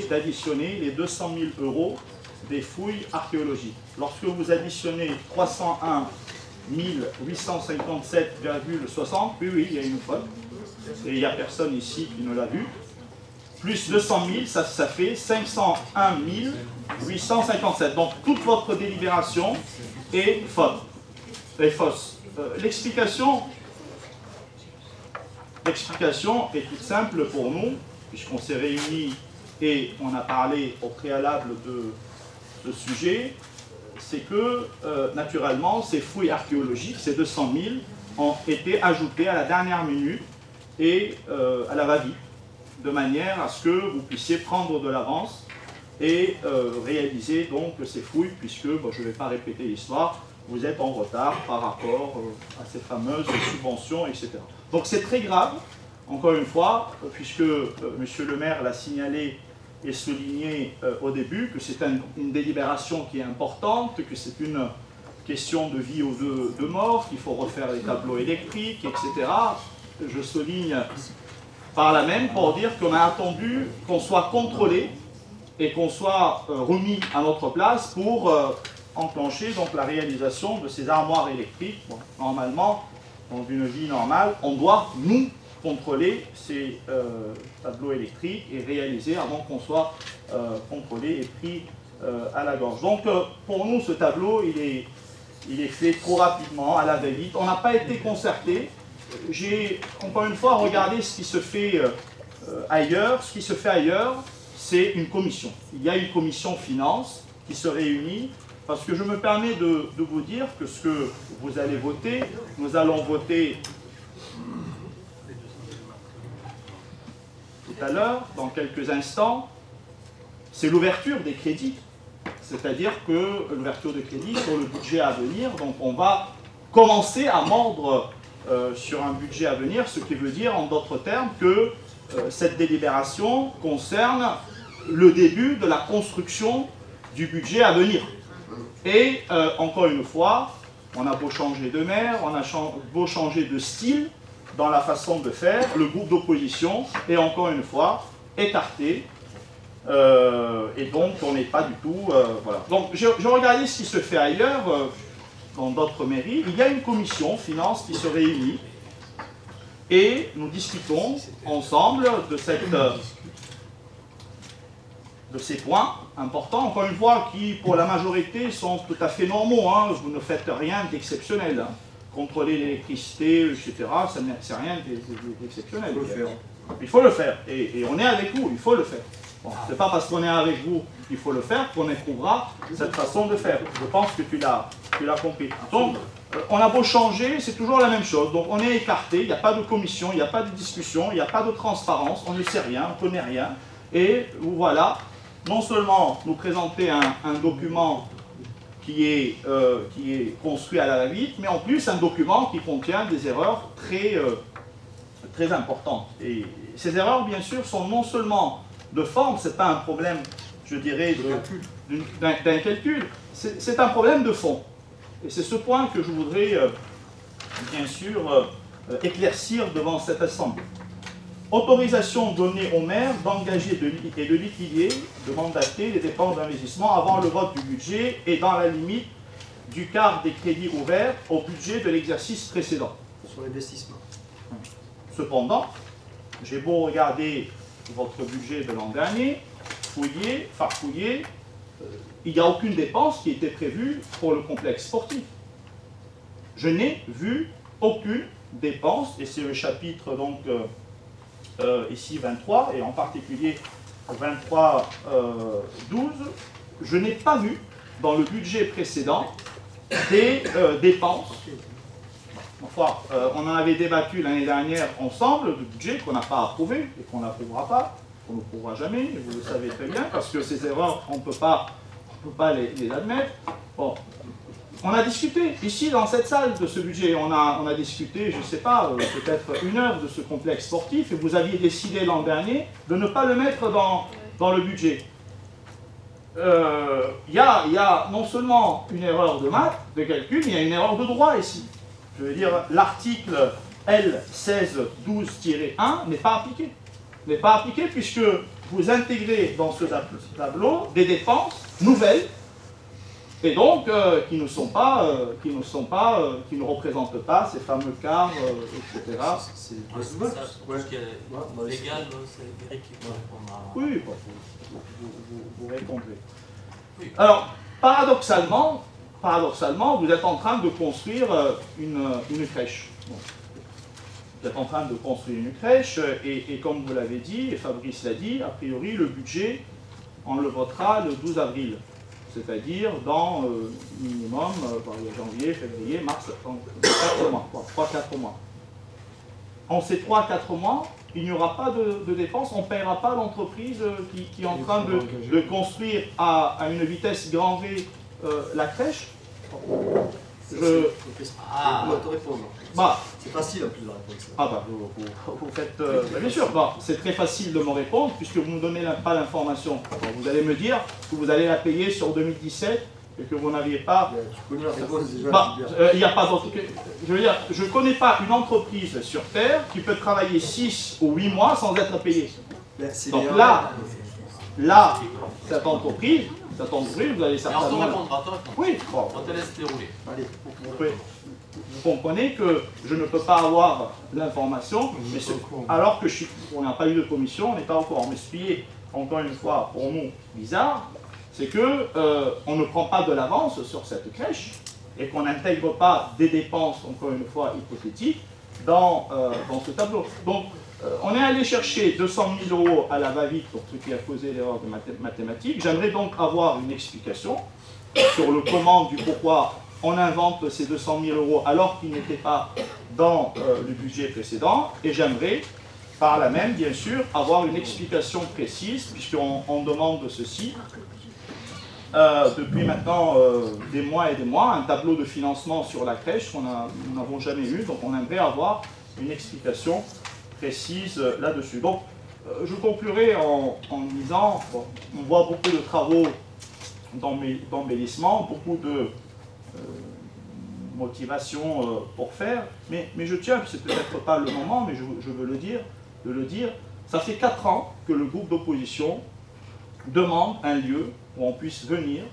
d'additionner les 200 000 € des fouilles archéologiques. Lorsque vous additionnez 301 857,60, oui, il y a une faute, et il n'y a personne ici qui ne l'a vu, plus 200 000, ça fait 501 857. Donc toute votre délibération est fausse. L'explication est toute simple pour nous, puisqu'on s'est réunis et on a parlé au préalable de ce sujet, c'est que naturellement ces fouilles archéologiques, ces 200 000, ont été ajoutées à la dernière minute et à la va-vite, de manière à ce que vous puissiez prendre de l'avance et réaliser donc ces fouilles, puisque, bon, je ne vais pas répéter l'histoire, vous êtes en retard par rapport à ces fameuses subventions, etc. Donc c'est très grave, encore une fois, puisque Monsieur le maire l'a signalé et souligné au début, que c'est une délibération qui est importante, que c'est une question de vie ou de mort, qu'il faut refaire les tableaux électriques, etc. Je souligne par là même pour dire qu'on a attendu qu'on soit contrôlé et qu'on soit remis à notre place pour enclencher donc, la réalisation de ces armoires électriques. Bon, normalement, dans une vie normale, on doit nous contrôler ces tableaux électriques et réaliser avant qu'on soit contrôlé et pris à la gorge. Donc pour nous, ce tableau, il est fait trop rapidement, à la va-vite. On n'a pas été concerté. J'ai encore une fois regardé ce qui se fait ailleurs. Ce qui se fait ailleurs, c'est une commission. Il y a une commission finance qui se réunit, parce que je me permets de vous dire que ce que vous allez voter, nous allons voter tout à l'heure, dans quelques instants, c'est l'ouverture des crédits. C'est-à-dire que l'ouverture de crédits sur le budget à venir, donc on va commencer à mordre sur un budget à venir, ce qui veut dire en d'autres termes que cette délibération concerne le début de la construction du budget à venir. Et encore une fois, on a beau changer de maire, on a beau changer de style dans la façon de faire, le groupe d'opposition est encore une fois écarté. Et donc on n'est pas du tout... voilà. Donc je regardais ce qui se fait ailleurs, dans d'autres mairies. Il y a une commission finance qui se réunit et nous discutons ensemble de ces points importants, encore une fois, qui pour la majorité sont tout à fait normaux. Hein. Vous ne faites rien d'exceptionnel. Hein. Contrôler l'électricité, etc., c'est rien d'exceptionnel. Il faut le faire. Et on est avec vous, il faut le faire. Bon, ce n'est pas parce qu'on est avec vous qu'il faut le faire qu'on éprouvera cette façon de faire. Je pense que tu l'as compris. Donc, on a beau changer, c'est toujours la même chose. Donc, on est écarté, il n'y a pas de commission, il n'y a pas de discussion, il n'y a pas de transparence, on ne sait rien, on ne connaît rien. Et vous voilà, non seulement nous présenter un document qui est construit à la va-vite, mais en plus un document qui contient des erreurs très importantes. Et ces erreurs, bien sûr, sont non seulement de forme, ce n'est pas un problème, je dirais, d'un calcul, c'est un problème de fond. Et c'est ce point que je voudrais, bien sûr, éclaircir devant cette assemblée. Autorisation donnée au maire d'engager et de liquider, de mandater les dépenses d'investissement avant le vote du budget et dans la limite du quart des crédits ouverts au budget de l'exercice précédent. Sur l'investissement. Cependant, j'ai beau regarder votre budget de l'an dernier, fouiller, farfouiller, il n'y a aucune dépense qui était prévue pour le complexe sportif. Je n'ai vu aucune dépense, et c'est le chapitre donc ici 23, et en particulier 23-12, je n'ai pas vu dans le budget précédent des dépenses. Enfin, on en avait débattu l'année dernière ensemble, du budget qu'on n'a pas approuvé et qu'on n'approuvera pas, qu'on ne prouvera jamais, vous le savez très bien, parce que ces erreurs, on ne peut pas les admettre. Bon. On a discuté ici dans cette salle de ce budget, on a discuté, je ne sais pas, peut-être 1 heure de ce complexe sportif, et vous aviez décidé l'an dernier de ne pas le mettre dans le budget. Il y a non seulement une erreur de maths, de calcul, mais il y a une erreur de droit ici. Je veux dire, l'article L1612-1 n'est pas appliqué. N'est pas appliqué puisque vous intégrez dans ce tableau des dépenses nouvelles, et donc qui ne représentent pas ces fameux quarts, etc. C'est tout ce qui est légal, c'est Eric qui peut répondre à... Oui, vous répondrez. Oui. Alors, paradoxalement, vous êtes en train de construire une crèche. Bon. Vous êtes en train de construire une crèche, et comme vous l'avez dit, et Fabrice l'a dit, a priori, le budget, on le votera le 12 avril. C'est-à-dire dans minimum janvier, février, mars, 4 mois, 3-4 mois. En ces 3-4 mois, il n'y aura pas de dépenses, on ne paiera pas l'entreprise qui est en train de construire à une vitesse grand V la crèche. C'est facile en plus de répondre ça. Ah bah, vous faites... bien sûr, c'est très facile de me répondre puisque vous ne me donnez pas l'information. Vous allez me dire que vous allez la payer sur 2017 et que vous n'aviez pas... Tu connais la réponse déjà. Il n'y a pas d'autre... Je veux dire, je ne connais pas une entreprise sur Terre qui peut travailler 6 ou 8 mois sans être payée. Donc là, cette entreprise, vous allez certainement... on te répondra. Oui, bon. On te laisse dérouler. Allez, vous comprenez que je ne peux pas avoir l'information, alors que on n'a pas eu de commission, on n'est pas au courant. Mais ce qui est, encore une fois, pour nous, bizarre, c'est qu'on ne prend pas de l'avance sur cette crèche et qu'on n'intègre pas des dépenses, encore une fois, hypothétiques, dans ce tableau. Donc, on est allé chercher 200 000 € à la va-vite pour ce qui a causé l'erreur de mathématiques. J'aimerais donc avoir une explication sur le comment du pourquoi on invente ces 200 000 € alors qu'ils n'étaient pas dans le budget précédent. Et j'aimerais, par là même, bien sûr, avoir une explication précise, puisqu'on demande ceci depuis maintenant des mois et des mois, un tableau de financement sur la crèche qu'on nous n'avons jamais eu. Donc on aimerait avoir une explication précise là-dessus. Donc je conclurai en disant, bon, on voit beaucoup de travaux d'embellissement, beaucoup de motivation pour faire, mais je tiens, c'est peut-être pas le moment, mais je veux le dire, ça fait 4 ans que le groupe d'opposition demande un lieu où on puisse venir,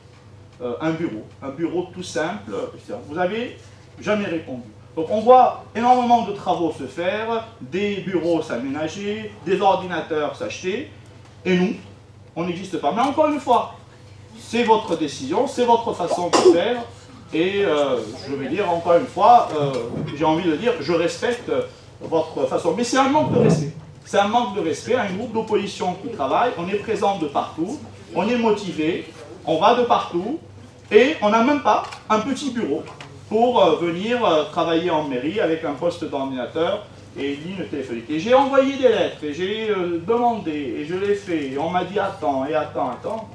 un bureau tout simple, etc. Vous n'avez jamais répondu. Donc on voit énormément de travaux se faire, des bureaux s'aménager, des ordinateurs s'acheter, et nous, on n'existe pas. Mais encore une fois, c'est votre décision, c'est votre façon de faire, et je vais dire encore une fois, j'ai envie de dire, je respecte votre façon. Mais c'est un manque de respect. C'est un manque de respect à un groupe d'opposition qui travaille, on est présent de partout, on est motivé, on va de partout, et on n'a même pas un petit bureau pour venir travailler en mairie avec un poste d'ordinateur et une ligne téléphonique. Et j'ai envoyé des lettres, et j'ai demandé, et je l'ai fait, et on m'a dit attends, et attends.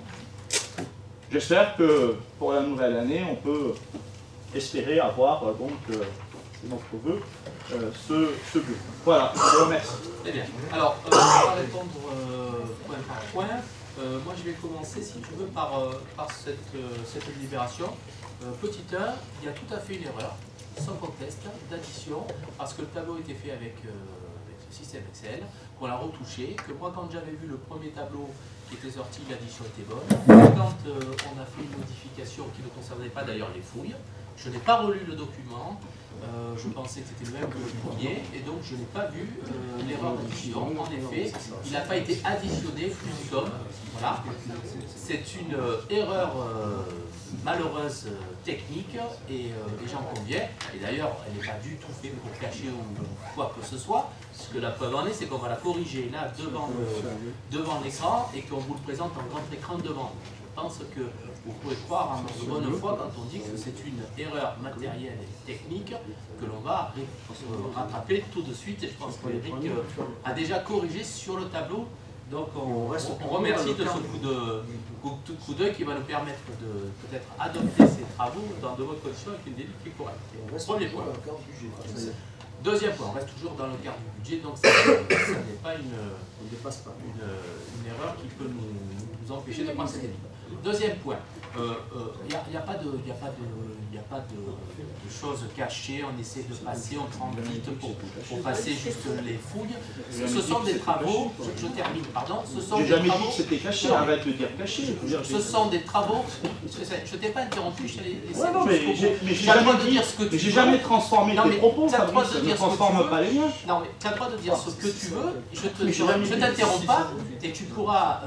J'espère que pour la nouvelle année, on peut espérer avoir donc, c'est notre vœu, ce but. Voilà, je vous remercie. Très bien. Alors, on va répondre point par point. Moi, je vais commencer, si tu veux, par cette délibération. Petit 1, il y a tout à fait une erreur, sans conteste, d'addition, parce que le tableau était fait avec le système Excel, qu'on l'a retouché, que moi, quand j'avais vu le premier tableau qui était sorti, l'addition était bonne. Quand on a fait une modification qui ne concernait pas d'ailleurs les fouilles, je n'ai pas relu le document, je pensais que c'était le même que le premier, et donc je n'ai pas vu l'erreur d'addition. En effet, il n'a pas été additionné plus une somme. Voilà. C'est une erreur malheureuse technique, et j'en conviens. Et d'ailleurs, elle n'est pas du tout faite pour cacher ou quoi que ce soit. puisque la preuve en est, c'est qu'on va la corriger là devant l'écran et qu'on vous le présente en grand écran devant. Je pense que vous pouvez croire en notre bonne foi quand on dit que c'est une erreur matérielle et technique que l'on va rattraper tout de suite. Et je pense qu'Éric a déjà corrigé sur le tableau. Donc on remercie de ce coup d'œil qui va nous permettre de peut-être adopter ces travaux dans de bonnes conditions avec une débit qui est correcte. Premier point. Deuxième point, on reste toujours dans le cadre du budget, donc ça n'est pas une erreur qui peut nous empêcher de prendre cette débit. Deuxième point, il n'y a pas de choses cachées, on essaie de passer, on prend vite pour passer juste les fouilles. Ce sont des travaux, je termine, pardon, ce sont des travaux... J'ai jamais dit que c'était caché, arrête de dire caché. Ce sont des travaux, je t'ai pas interrompu, je t'ai laissé... Ouais, non, mais j'ai jamais transformé tes propos, Fabrice, ne transforme pas les miens. Non, mais tu as le droit de dire ce que tu veux, je ne t'interromps pas, et tu pourras...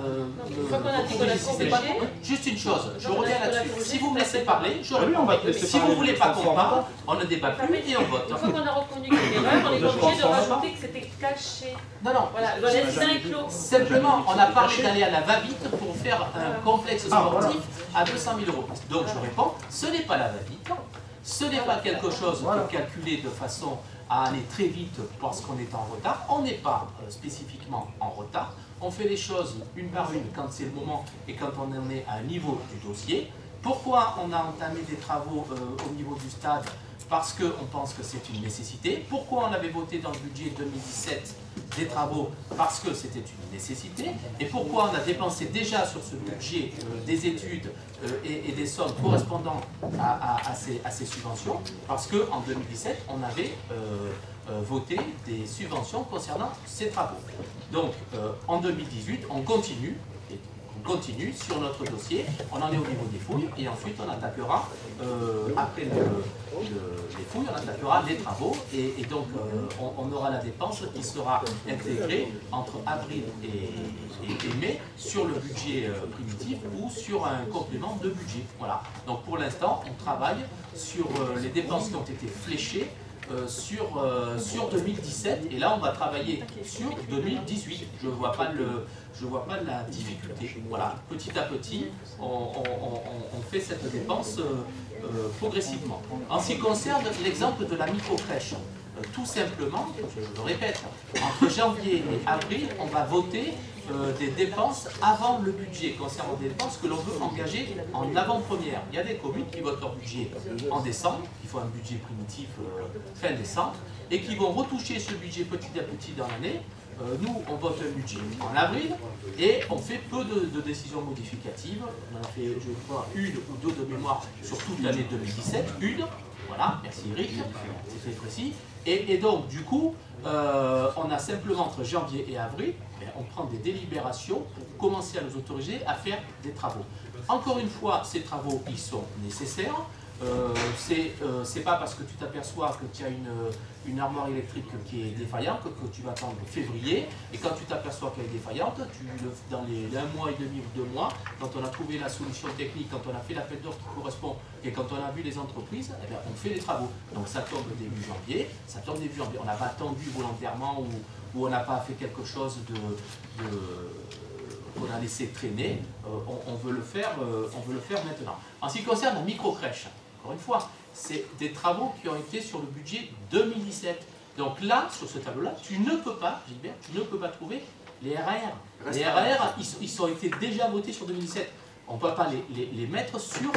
Juste une chose, je reviens là-dessus. Si vous me laissez parler, je réponds. Si vous ne voulez pas qu'on parle, on ne débat plus et on vote. Une fois qu'on a reconnu qu'il y a une erreur, on n'est pas obligé de rajouter que c'était caché. Non, non. Voilà, le dessin est clos. Simplement, on a parlé d'aller à la va-vite pour faire un complexe sportif à 200 000 €. Donc je réponds, ce n'est pas la va-vite. Ce n'est pas quelque chose de calculé de façon à aller très vite parce qu'on est en retard. On n'est pas spécifiquement en retard. On fait les choses une par une quand c'est le moment et quand on en est à un niveau du dossier. Pourquoi on a entamé des travaux au niveau du stade? Parce qu'on pense que c'est une nécessité. Pourquoi on avait voté dans le budget 2017 des travaux? Parce que c'était une nécessité. Et pourquoi on a dépensé déjà sur ce budget des études et des sommes correspondant à ces subventions? Parce qu'en 2017, on avait voté des subventions concernant ces travaux. Donc en 2018, on continue sur notre dossier, on en est au niveau des fouilles et ensuite on attaquera, après les fouilles, on attaquera les travaux et donc on aura la dépense qui sera intégrée entre avril et mai sur le budget primitif ou sur un complément de budget. Voilà. Donc pour l'instant, on travaille sur les dépenses qui ont été fléchées sur 2017 et là on va travailler sur 2018. Je vois pas la difficulté. Voilà, petit à petit on fait cette dépense progressivement. En ce qui concerne l'exemple de la micro-crèche, tout simplement, je le répète, entre janvier et avril, on va voter des dépenses avant le budget, concernant des dépenses que l'on veut engager en avant-première. Il y a des communes qui votent leur budget en décembre, il faut un budget primitif fin décembre, et qui vont retoucher ce budget petit à petit dans l'année. Nous, on vote un budget en avril et on fait peu de décisions modificatives. On en a fait, je crois, une ou deux de mémoire sur toute l'année 2017. Une, voilà, merci Eric, c'est très précis. Et donc, du coup, on a simplement entre janvier et avril, on prend des délibérations pour commencer à nous autoriser à faire des travaux. Encore une fois, ces travaux, ils sont nécessaires. C'est pas parce que tu t'aperçois que tu as une armoire électrique qui est défaillante que tu vas attendre février, et quand tu t'aperçois qu'elle est défaillante, dans les 1 mois et demi ou 2 mois, quand on a trouvé la solution technique, quand on a fait l'appel d'offres qui correspond et quand on a vu les entreprises, eh bien, on fait les travaux. Donc ça tombe début janvier, on n'a pas attendu volontairement ou on n'a pas fait quelque chose qu'on a laissé traîner, on veut le faire maintenant. En ce qui concerne la micro-crèche, encore une fois, c'est des travaux qui ont été sur le budget 2017. Donc là, sur ce tableau-là, tu ne peux pas, Gilbert, tu ne peux pas trouver les RR. Les RR, ils ont été déjà votés sur 2017. On ne peut pas les mettre sur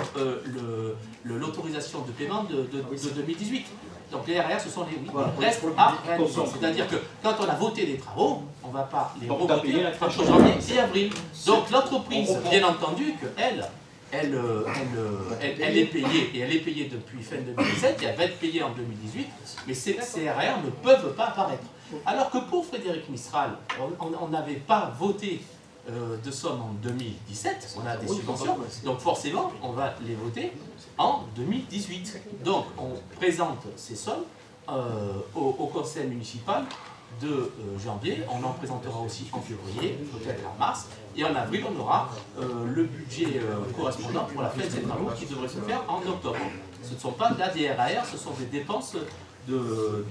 l'autorisation de paiement de 2018. Donc les RR, ce sont les restes à réaliser. C'est-à-dire que quand on a voté les travaux, on ne va pas les revoter entre janvier et avril. Donc l'entreprise, bien entendu, qu'elle est payée, et elle est payée depuis fin 2017, et elle va être payée en 2018, mais ces RR ne peuvent pas apparaître. Alors que pour Frédéric Mistral, on n'avait pas voté de somme en 2017, on a des subventions, donc forcément on va les voter en 2018. Donc on présente ces sommes au conseil municipal de janvier, on en présentera aussi en février, peut-être en mars, et en avril on aura le budget correspondant pour la fin de ces travaux qui devrait se faire en octobre. Ce ne sont pas de la DRAR, ce sont des dépenses de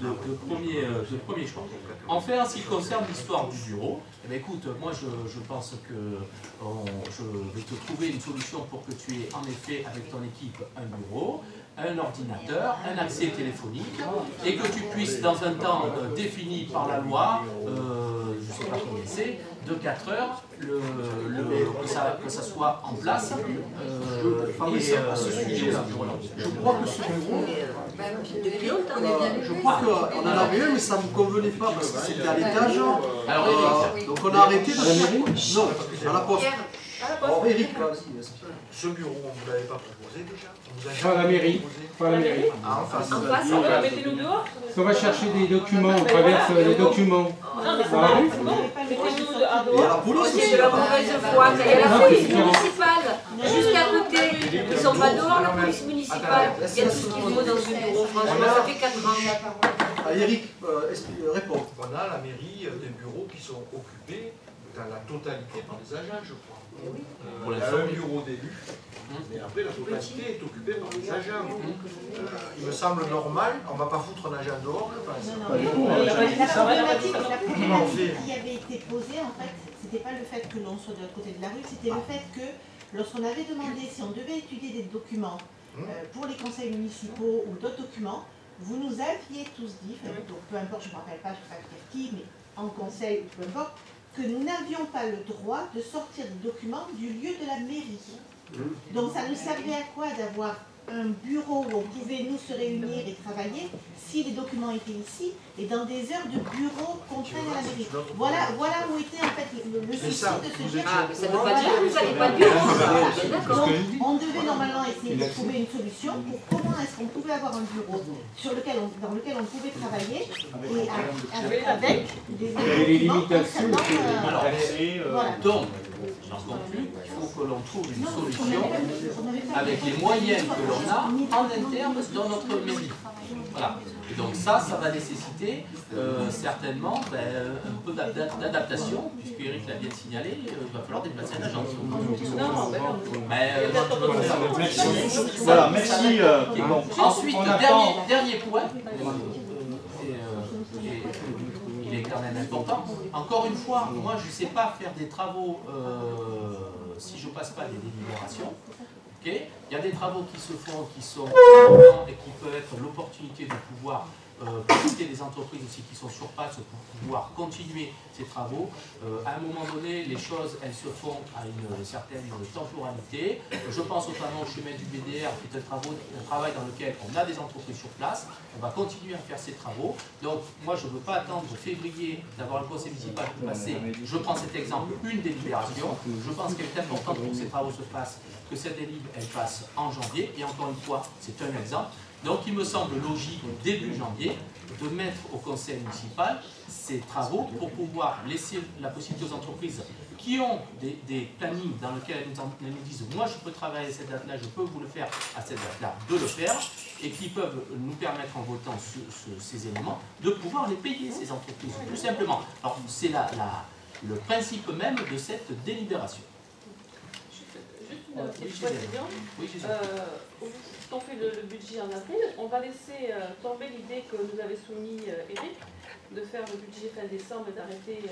premier choix. Enfin, en ce qui concerne l'histoire du bureau, eh bien, écoute, moi je pense que je vais te trouver une solution pour que tu aies en effet avec ton équipe un bureau, un ordinateur, un accès téléphonique, et que tu puisses dans un temps défini par la loi, je ne sais pas combien c'est, de 4 heures, que ça soit en place. Je crois que ce bureau, je crois qu'on en avait un, mais ça ne me convenait pas parce que c'était à l'étage. Donc on a arrêté de faire. Non, à la poste. Alors Eric, ce bureau, on ne vous l'avait pas proposé déjà? Pas à la mairie. Pas à la mairie. Ah, en face. Mettez-nous dehors. Si on va chercher des documents, on traverse les documents. Non, mais c'est bon, mettez-nous dehors. et à la police aussi. C'est la mauvaise foi. Il y a la police municipale, juste à côté. Ils ne sont pas dehors, la police municipale. Il y a tout ce qu'il faut dans ce bureau. Franchement, ça fait 4 ans. Eric, réponds. On a la mairie des bureaux qui sont occupés dans la totalité par des agents, je crois. Il y a un bureau d'élu, mais après la totalité est occupée par des agents. Il me semble normal, on ne va pas foutre un agent dehors, je pense. La problématique qui avait été posée, en fait, c'était pas le fait que l'on soit de l'autre côté de la rue, c'était le fait que lorsqu'on avait demandé si on devait étudier des documents pour les conseils municipaux ou d'autres documents, vous nous aviez tous dit, donc peu importe, je ne me rappelle pas, je ne sais pas dire qui, mais en conseil ou peu importe, que nous n'avions pas le droit de sortir des documents du lieu de la mairie. Donc ça nous servait à quoi d'avoir un bureau où on pouvait nous se réunir et travailler si les documents étaient ici et dans des heures de bureau contraintes à la mairie. Voilà où était en fait le souci de ce geste. Ah, ça ne veut pas dire que vous n'avez pas de bureau. Donc on devait normalement essayer de trouver une solution pour comment est-ce qu'on pouvait avoir un bureau dans lequel on pouvait travailler et avec des limitations. Donc, j'en conclus, il faut que l'on trouve une solution avec les moyens que l'on a en interne dans notre mairie. Voilà. Et donc ça va nécessiter certainement un peu d'adaptation, puisque Eric l'a bien signalé, il va falloir déplacer un agent. Voilà, merci. Ensuite, dernier point. Il est quand même important. Encore une fois, moi je ne sais pas faire des travaux si je ne passe pas des délibérations. Okay. Il y a des travaux qui se font, qui sont importants et qui peuvent être l'opportunité de pouvoir profiter des entreprises aussi qui sont sur place pour pouvoir continuer ces travaux. À un moment donné, les choses, elles se font à une certaine temporalité. Je pense notamment au chemin du BDR, qui est un travail dans lequel on a des entreprises sur place. On va continuer à faire ces travaux. Donc, moi, je ne veux pas attendre février d'avoir le conseil municipal pour passer. Je prends cet exemple, une délibération. Je pense qu'elle est importante pour que ces travaux se fassent, que cette délibération, elle passe en janvier. Et encore une fois, c'est un exemple. Donc il me semble logique, début janvier, de mettre au conseil municipal ces travaux pour pouvoir laisser la possibilité aux entreprises qui ont des plannings dans lesquels elles nous disent « moi je peux travailler à cette date-là, je peux vous le faire à cette date-là », de le faire, et qui peuvent nous permettre en votant ces éléments, de pouvoir les payer, ces entreprises, tout simplement. Alors c'est le principe même de cette délibération. Juste une précision. Quand on fait le budget en avril, on va laisser tomber l'idée que nous avait soumis Eric, de faire le budget fin décembre et d'arrêter.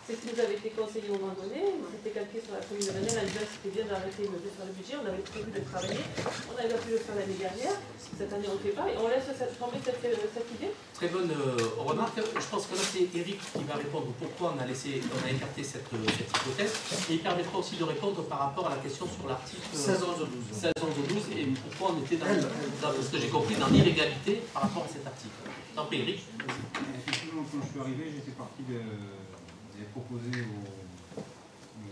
C'est ce qui nous avait été conseillé au moment donné. C'était calqué sur la commune de l'année. Elle disait que c'était bien d'arrêter de faire le budget. On avait prévu de travailler. On avait pu le faire l'année dernière. Cette année, on ne le fait pas. Et on laisse tomber cette idée. Très bonne remarque. Je pense que là, c'est Eric qui va répondre pourquoi on a écarté cette hypothèse. Et il permettra aussi de répondre par rapport à la question sur l'article 16, 11, 12 et pourquoi on était dans ce que j'ai compris, dans l'illégalité par rapport à cet article. Donc, Eric. Effectivement, quand je suis arrivé, j'étais parti j'avais proposé aux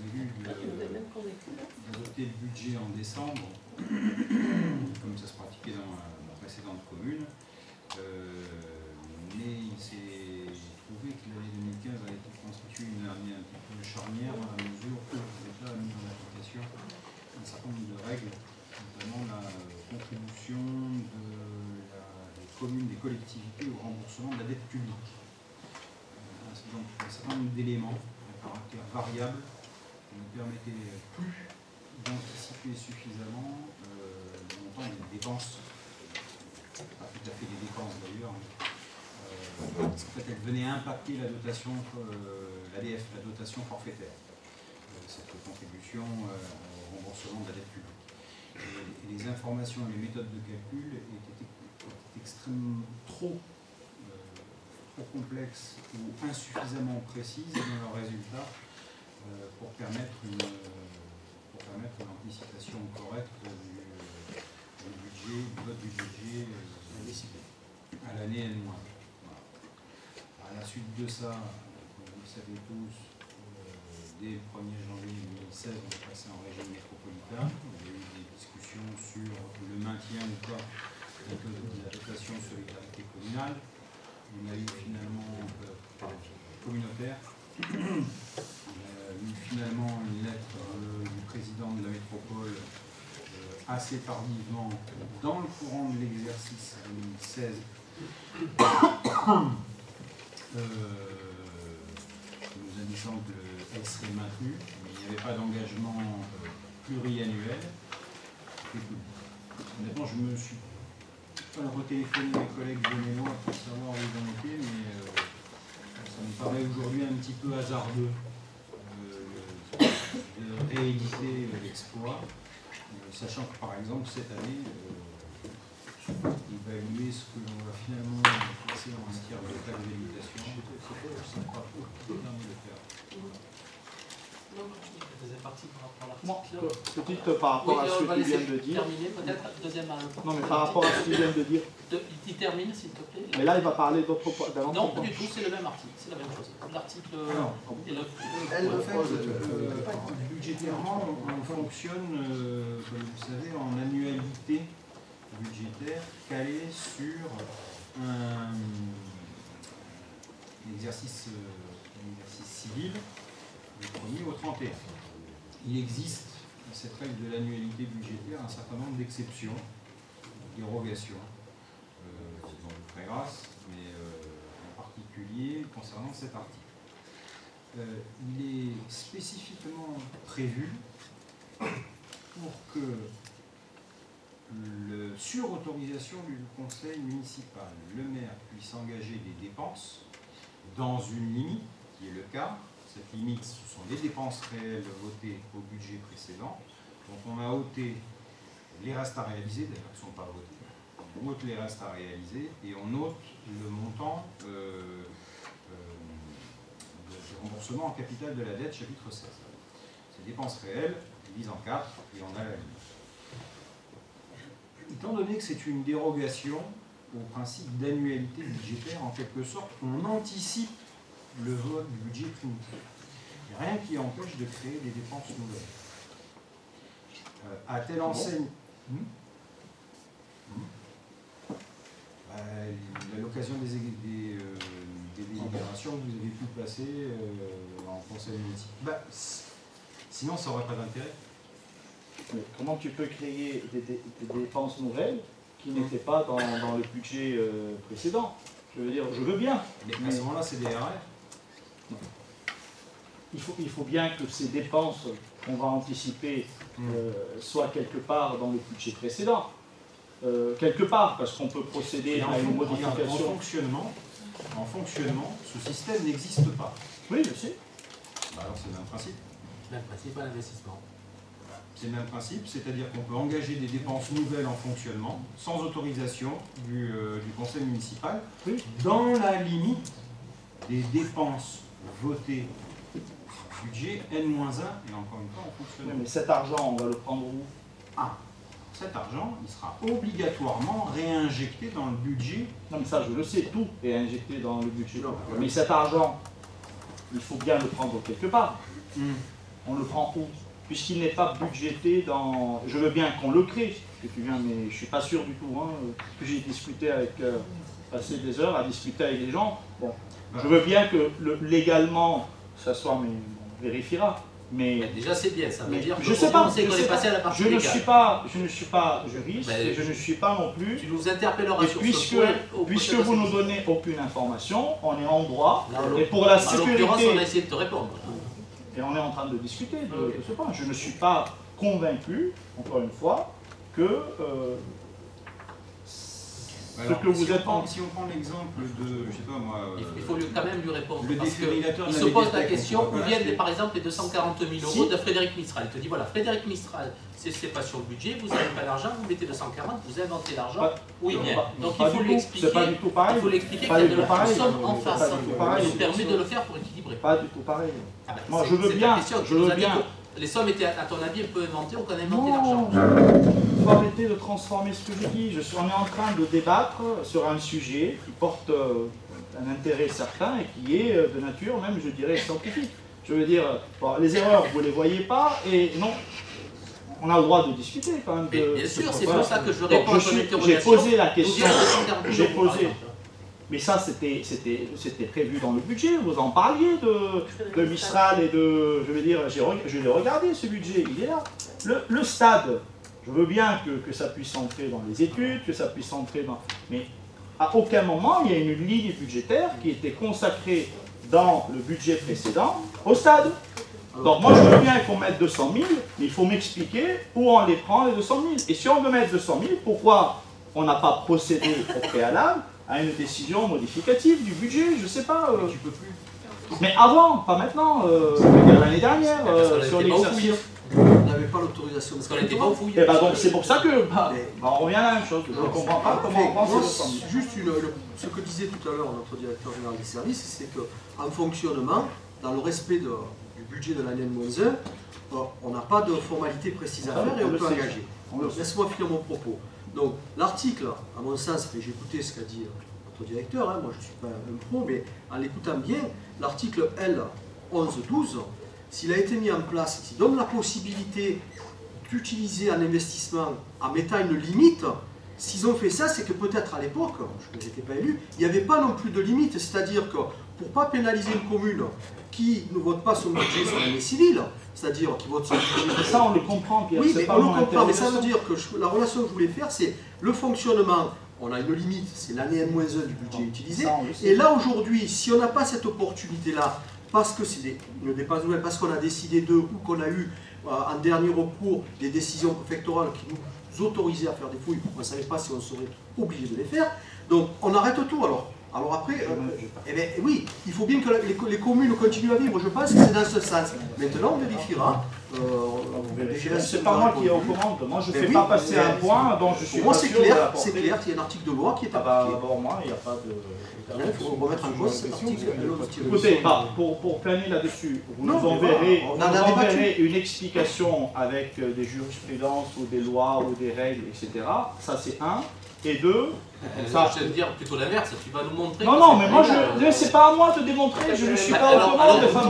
élus d'adopter le budget en décembre, comme ça se pratiquait dans la précédente commune. Mais il s'est trouvé que l'année 2015 a été constituée une année un petit peu charnière dans la mesure où l'État a mis en application un certain nombre de règles, notamment la contribution des communes, des collectivités au remboursement de la dette publique. Donc un certain nombre d'éléments à caractère variable qui ne permettaient plus d'anticiper suffisamment le montant des dépenses, pas tout à fait des dépenses d'ailleurs, en fait, elle venait impacter la dotation, l'ADF, la dotation forfaitaire, cette contribution au remboursement de la dette publique. Et les informations et les méthodes de calcul étaient extrêmement trop complexes ou insuffisamment précises dans leurs résultats pour permettre une anticipation correcte du vote du budget à l'année N-. Voilà. À la suite de ça, comme vous le savez tous, dès le 1er janvier 2016, on est passé en régime métropolitain. Il y a eu des discussions sur le maintien ou pas de la dotation de solidarité communale. On a eu finalement communautaire. Finalement une lettre du président de la métropole assez tardivement dans le courant de l'exercice 2016 nous indiquant que elle serait maintenue, mais il n'y avait pas d'engagement pluriannuel. Honnêtement, je me suis pas retéléphoné mes collègues de mémoire pour savoir où ils en étaient, mais ça me paraît aujourd'hui un petit peu hasardeux de rééditer l'exploit, sachant que par exemple cette année, évaluer ce que l'on va finalement passer en matière de taxe d'habitation, c'est pas permis de faire. Deuxième partie par rapport à l'article. Petite par rapport à ce que tu viens de dire. Terminer peut-être deuxième. Non, mais par rapport à ce que tu viens de dire. Il termine s'il te plaît. Mais là, il va parler d'autres points. Non, pas du tout, c'est le même article, c'est la même chose. L'article. Budgétairement, on fonctionne, comme vous le savez, en annualité budgétaire calée sur un exercice civil du 1er au 31. Il existe, dans cette règle de l'annualité budgétaire, un certain nombre d'exceptions, dérogations, qui sont très grasses, mais en particulier concernant cet article. Il est spécifiquement prévu pour que sur autorisation du conseil municipal, le maire puisse engager des dépenses dans une limite, qui est le cas. Cette limite, ce sont les dépenses réelles votées au budget précédent. Donc on a ôté les restes à réaliser, d'ailleurs qui ne sont pas votés. On ôte les restes à réaliser et on ôte le montant de remboursement en capital de la dette, chapitre 16. Ces dépenses réelles divisent en 4 et on a la limite. Étant donné que c'est une dérogation au principe d'annualité budgétaire, en quelque sorte, on anticipe le vote du budget primitif. Il n'y a rien qui empêche de créer des dépenses nouvelles. À telle enseigne... À l'occasion des délibérations que vous avez pu passer en conseil municipal, sinon ça n'aurait pas d'intérêt. Mais comment tu peux créer des dépenses nouvelles qui n'étaient pas dans le budget précédent? Je veux dire, je veux bien. Mais à ce moment-là, c'est des RR. Il faut bien que ces dépenses qu'on va anticiper soient quelque part dans le budget précédent. Quelque part, parce qu'on peut procéder à une modification. En fonctionnement, ce système n'existe pas. Oui, je sais. Bah alors c'est le même principe. Même principe à l'investissement. C'est le même principe, c'est-à-dire qu'on peut engager des dépenses nouvelles en fonctionnement, sans autorisation du conseil municipal, dans la limite des dépenses votées au budget N-1, et encore une fois en fonctionnement. Oui, mais cet argent, on va le prendre où? Cet argent, il sera obligatoirement réinjecté dans le budget. Non, mais ça, je le sais, tout est injecté dans le budget. Mais cet argent, il faut bien le prendre quelque part. On le prend où? Puisqu'il n'est pas budgété dans... Je veux bien qu'on le crée, que tu viens, mais je ne suis pas sûr du tout. Que j'ai discuté avec... passer des heures à discuter avec les gens. Bon, je veux bien que légalement, ça soit... Mais on vérifiera. Mais déjà c'est bien, ça veut dire que je sais pas, sait qu'on est passé à la partie je ne légale. Je ne suis pas juriste, et je ne suis pas non plus. Tu nous interpelleras sur ce point. Puisque vous ne nous donnez aucune information, on est en droit. Là, et pour la sécurité. on a essayé de te répondre. Et on est en train de discuter de ce point. Je ne suis pas convaincu, encore une fois, que ce que vous êtes en... Si on prend l'exemple de, je sais pas moi... il faut quand même lui répondre. Le parce défibrillateur qu'il se pose la question où viennent par exemple les 240 000 € de Frédéric Mistral. Il te dit voilà, Frédéric Mistral, c'est pas sur le budget, vous n'avez pas d'argent, vous mettez 240, vous inventez l'argent. Oui, bien. Donc il faut lui expliquer. Il faut lui expliquer qu'il y a de la somme en face. Il permet de le faire pour équilibrer. Pas du tout pareil. Moi, je veux bien. Les sommes étaient, à ton avis, un peu inventées, on connaît inventer l'argent. Il faut arrêter de transformer ce que je dis. On est en train de débattre sur un sujet qui porte un intérêt certain et qui est de nature même, je dirais, scientifique. Je veux dire, bon, les erreurs, vous ne les voyez pas, et non, on a le droit de discuter quand même. Bien sûr, c'est pour ça que je réponds à ton interrogation. J'ai posé la question, j'ai posé... Mais ça, c'était prévu dans le budget, vous en parliez de Mistral et de... Je veux dire, je l'ai regardé ce budget, il est là. Le stade, je veux bien que ça puisse entrer dans les études, que ça puisse entrer dans... Mais à aucun moment, il y a une ligne budgétaire qui était consacrée dans le budget précédent au stade. Donc moi, je veux bien qu'on mette 200 000, mais il faut m'expliquer où on les prend, les 200 000. Et si on veut mettre 200 000, pourquoi on n'a pas procédé au préalable à une décision modificative du budget, je ne sais pas. Tu peux plus. Mais avant, pas maintenant, l'année dernière, sur l'exercice. On n'avait pas l'autorisation. Parce qu'on n'était pas au fouille. Et bah donc c'est pour ça que on revient à la même chose. Je ne comprends pas comment on prend ces 200 000. Juste ce que disait tout à l'heure notre directeur général des services, c'est qu'en fonctionnement, dans le respect du budget de l'année -1, on n'a pas de formalité précise à faire et on peut engager. Laisse-moi finir mon propos. Donc l'article, à mon sens, j'ai écouté ce qu'a dit notre directeur, moi je ne suis pas un pro, mais en l'écoutant bien, l'article L 11-12, s'il a été mis en place, s'il donne la possibilité d'utiliser un investissement en mettant une limite, s'ils ont fait ça, c'est que peut-être à l'époque, je n'étais pas élu, il n'y avait pas non plus de limite, c'est-à-dire que pour ne pas pénaliser une commune qui ne vote pas son budget sur l'année civile, c'est-à-dire qui vote son budget... Ça, on le comprend, Pierre. Oui, mais on le comprend, mais ça veut dire que la relation que je voulais faire, c'est le fonctionnement, on a une limite, c'est l'année N-1 du budget utilisé, et là, aujourd'hui, si on n'a pas cette opportunité-là, parce que c'est une dépense nouvelle, parce qu'on a décidé d'eux, ou qu'on a eu en dernier recours des décisions préfectorales qui nous autorisaient à faire des fouilles, on ne savait pas si on serait obligé de les faire, donc on arrête tout alors. Alors après, eh bien, oui, il faut bien que les communes continuent à vivre, je pense que c'est dans ce sens. Maintenant, on vérifiera. C'est pas moi qui est aux commandes, moi je ne fais pas passer un point dont je suis pas sûr de la portée. C'est clair, il y a un article de loi qui est appliqué. D'abord, moi, il n'y a pas de... Il faut remettre en cause cet article. Écoutez, pour planer là-dessus, vous nous enverrez une explication avec des jurisprudences ou des lois ou des règles, etc. Ça c'est un. Et deux, ça, je vais te dire plutôt l'inverse, tu vas nous montrer... Non, mais moi, c'est pas à moi de démontrer, je ne suis pas au commande de faire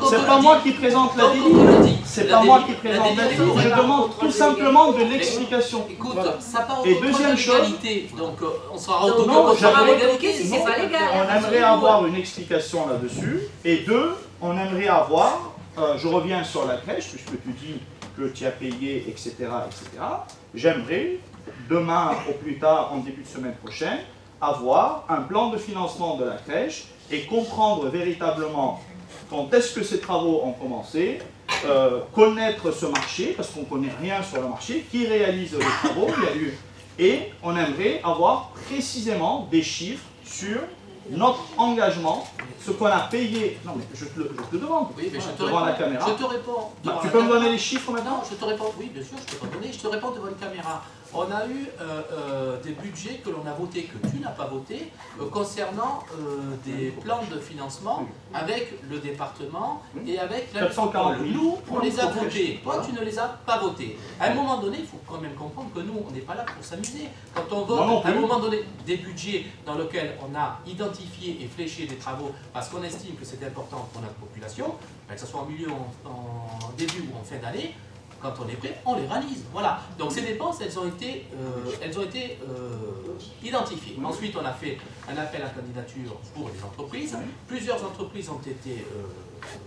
c'est pas moi qui présente la délit, c'est pas moi qui présente la délit, je demande tout simplement de l'explication. Écoute, ça part au contrôle d'égalité, donc on sera au contrôle de l'égalité si c'est pas légal. On aimerait avoir une explication là-dessus, et deux, on aimerait avoir, je reviens sur la crèche, puisque tu dis que tu as payé, etc., j'aimerais, demain au plus tard, en début de semaine prochaine, avoir un plan de financement de la crèche et comprendre véritablement quand est-ce que ces travaux ont commencé, connaître ce marché, parce qu'on ne connaît rien sur le marché, qui réalise les travaux, il y a eu, et on aimerait avoir précisément des chiffres sur notre engagement, ce qu'on a payé. Non mais je te le demande, oui, mais je te devant réponds, la caméra. Je te réponds. Tu peux me donner les chiffres maintenant? Non, je te réponds, oui bien sûr, je peux te donner, je te réponds devant une caméra. On a eu des budgets que l'on a votés, que tu n'as pas voté, concernant des plans de financement avec le département et avec la métropole. Nous, on les a votés. Toi, tu ne les as pas votés. À un moment donné, il faut quand même comprendre que nous, on n'est pas là pour s'amuser. Quand on vote, à un moment donné, des budgets dans lesquels on a identifié et fléché des travaux parce qu'on estime que c'est important pour notre population, que ce soit en milieu, en début ou en fin d'année, quand on est prêt, on les réalise. Voilà. Donc ces dépenses, elles ont été identifiées. Ensuite, on a fait un appel à candidature pour les entreprises. Plusieurs entreprises ont été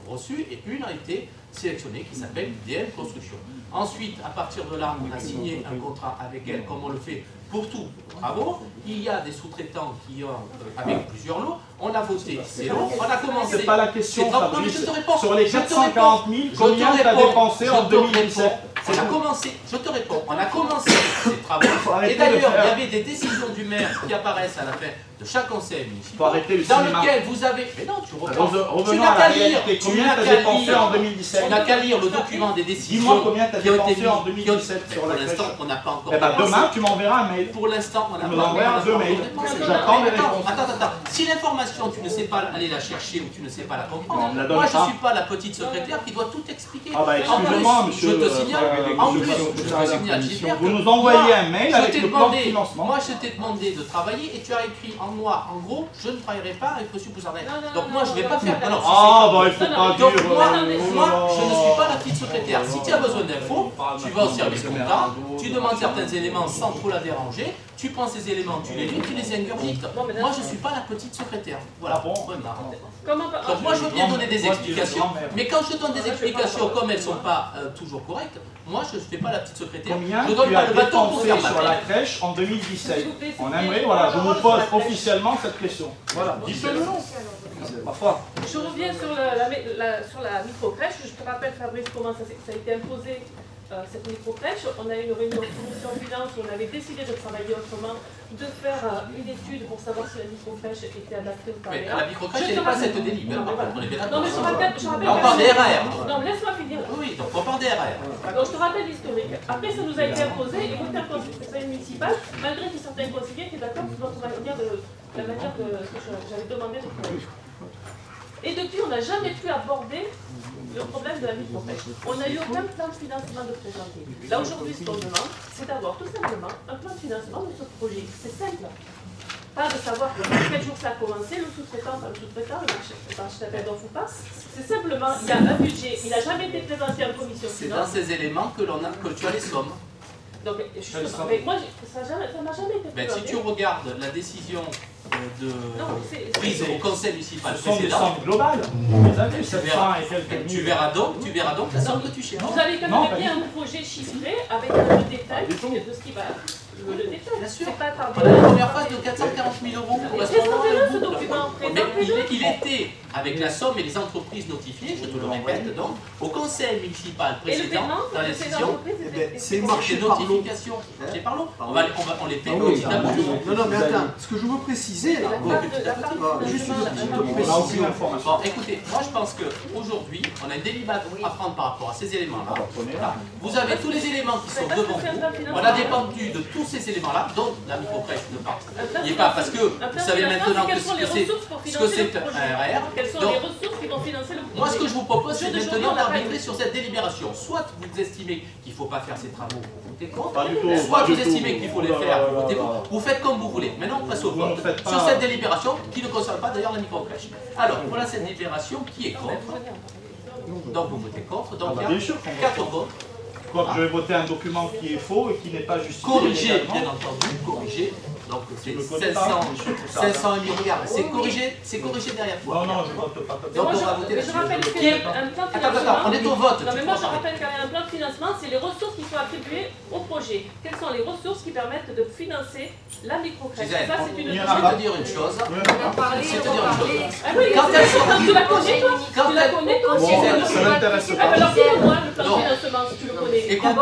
reçues et une a été sélectionnée qui s'appelle DL Construction. Ensuite, à partir de là, on a signé un contrat avec elle, comme on le fait pour tous les travaux. Il y a des sous-traitants qui ont, avec plusieurs lots, on a voté ces lots, on a commencé... C'est pas la question, Fabrice. Sur les 440 000, combien tu as dépensé en 2017? On a commencé, je te réponds, on a commencé ces travaux. Et d'ailleurs, il y avait des décisions du maire qui apparaissent à la fin de chaque conseil municipal, dans lequel vous avez... Mais non, tu reprends. Tu n'as qu'à lire. Combien tu as dépensé en 2017? Tu n'as qu'à lire le document des décisions. Dis-moi combien tu as qui ont été dépensé en mises. 2017 sur la Pour l'instant, crèche. on n'a pas encore. Eh ben demain, tu m'enverras un mail. Pour l'instant, on n'a Tu pas. me l'enverras deux mails. J'attends les réponses. Attends. Si l'information, tu ne sais pas aller la chercher ou tu ne sais pas la comprendre, la donne moi je pas. ne suis pas la petite secrétaire qui doit tout expliquer. Ah bah excusez-moi, monsieur. Je te signale, en plus, je te signale, Gilbert, vous nous envoyez un mail avec le plan de financement. Moi, je t'ai demandé de travailler et tu as écrit en noir, en gros, je ne travaillerai pas avec M. Bouzardet. Donc moi, je ne vais pas faire. Ah bah il faut pas dire. Donc moi, je ne suis pas la petite secrétaire. Si tu as besoin d'infos, tu vas au service comptable, tu demandes certains éléments sans trop la déranger, tu prends ces éléments, tu les lis, tu les ingurgites. Moi, je ne suis pas la petite secrétaire. Voilà. Donc moi, je veux bien donner des explications, mais quand je donne des explications comme elles ne sont pas toujours correctes, moi, je ne fais pas la petite secrétaire. Combien je donne tu pas as le bâton pour dépensé faire sur ma la tête. crèche en 2017? On aimerait, voilà, je vous pose officiellement cette question. Voilà, dites-le nous. Parfois. Je reviens sur la micro-crèche. Je te rappelle, Fabrice, comment ça a été imposé, cette micro-crèche. On a eu une réunion de commission finance où on avait décidé de travailler autrement, de faire une étude pour savoir si la micro-crèche était adaptée ou pas. Mais la micro-crèche, il n'y a pas cette délibère, par contre, on est bien d'accord. Non, mais je rappelle. On parle des RR. Non, laisse-moi finir. Oui, donc on parle des RR. Donc je te rappelle l'historique. Après, ça nous a été imposé et voté en conseil municipal, malgré que certains conseillers étaient d'accord sur la manière de ce que j'avais demandé de travailler. Et depuis, on n'a jamais pu aborder le problème de la micro-crèche. On n'a eu aucun plan de financement de présenter. Là, aujourd'hui, ce qu'on demande, c'est d'avoir tout simplement un plan de financement de ce projet. C'est simple. Pas de savoir quel jour ça a commencé, le sous-traitant, pas le sous-traitant, l'architecte d'offre ou pas. C'est simplement, il y a un budget, il n'a jamais été présenté en commission finance. C'est dans ces éléments que tu as les sommes. Donc, justement, mais moi, ça n'a jamais été présenté. Si tu regardes la décision prise au conseil municipal Ce sont des précédent, sommes globales. Vous avez 700 et quelques tu verras donc la somme que tu cherches. Vous avez quand même bien un projet chiffré avec le détail de ce qui va. Le détail. Bien sûr. C'est pas tardé. On a la première phase de 440 000 euros correspondant à ce document. il était avec la somme et les entreprises notifiées, je te le répète donc, au conseil municipal précédent, dans la décision, c'est marché de notification. Marché par l'eau. On les paie petit à petit. Non, mais attends, ce que je veux préciser là, juste une information. Bon, écoutez, moi je pense qu'aujourd'hui, on a une délibération à prendre par rapport à ces éléments-là. Vous avez tous les éléments qui sont devant vous. On a dépendu de tous ces éléments-là, dont la micro-crèche ne part. Il n'est pas parce que vous savez maintenant ce que c'est un RR. Quelles sont les ressources qui vont financer le projet? Moi, ce que je vous propose, c'est maintenant d'arbitrer sur cette délibération. Soit vous estimez qu'il ne faut pas faire ces travaux, vous votez contre. Soit vous estimez qu'il faut les faire, vous votez contre. Vous faites comme vous voulez. Maintenant, on passe au vote sur cette délibération qui ne concerne pas d'ailleurs la micro-crèche. Alors, voilà cette délibération qui est contre. Donc, vous votez contre. Donc, il y a 4 votes. Je vais voter un document qui est faux et qui n'est pas justifié. Corrigé, bien entendu, corrigé. Donc c'est 500 000, regarde, c'est corrigé derrière toi. Non, je vote pas. Donc on va voter je rappelle qu'il y a un plan de financement. Attends, on est au vote. Non, mais moi je rappelle qu'il y a un plan de financement, c'est les ressources qui sont attribuées au projet. Quelles sont les ressources qui permettent de financer la micro-crèche? Ça, c'est une... Je vais te dire une chose. Ah oui, tu la connais toi? Tu la connais toi? Ça m'intéresse pas. Alors dis-moi le plan de financement si tu le connais. Écoute,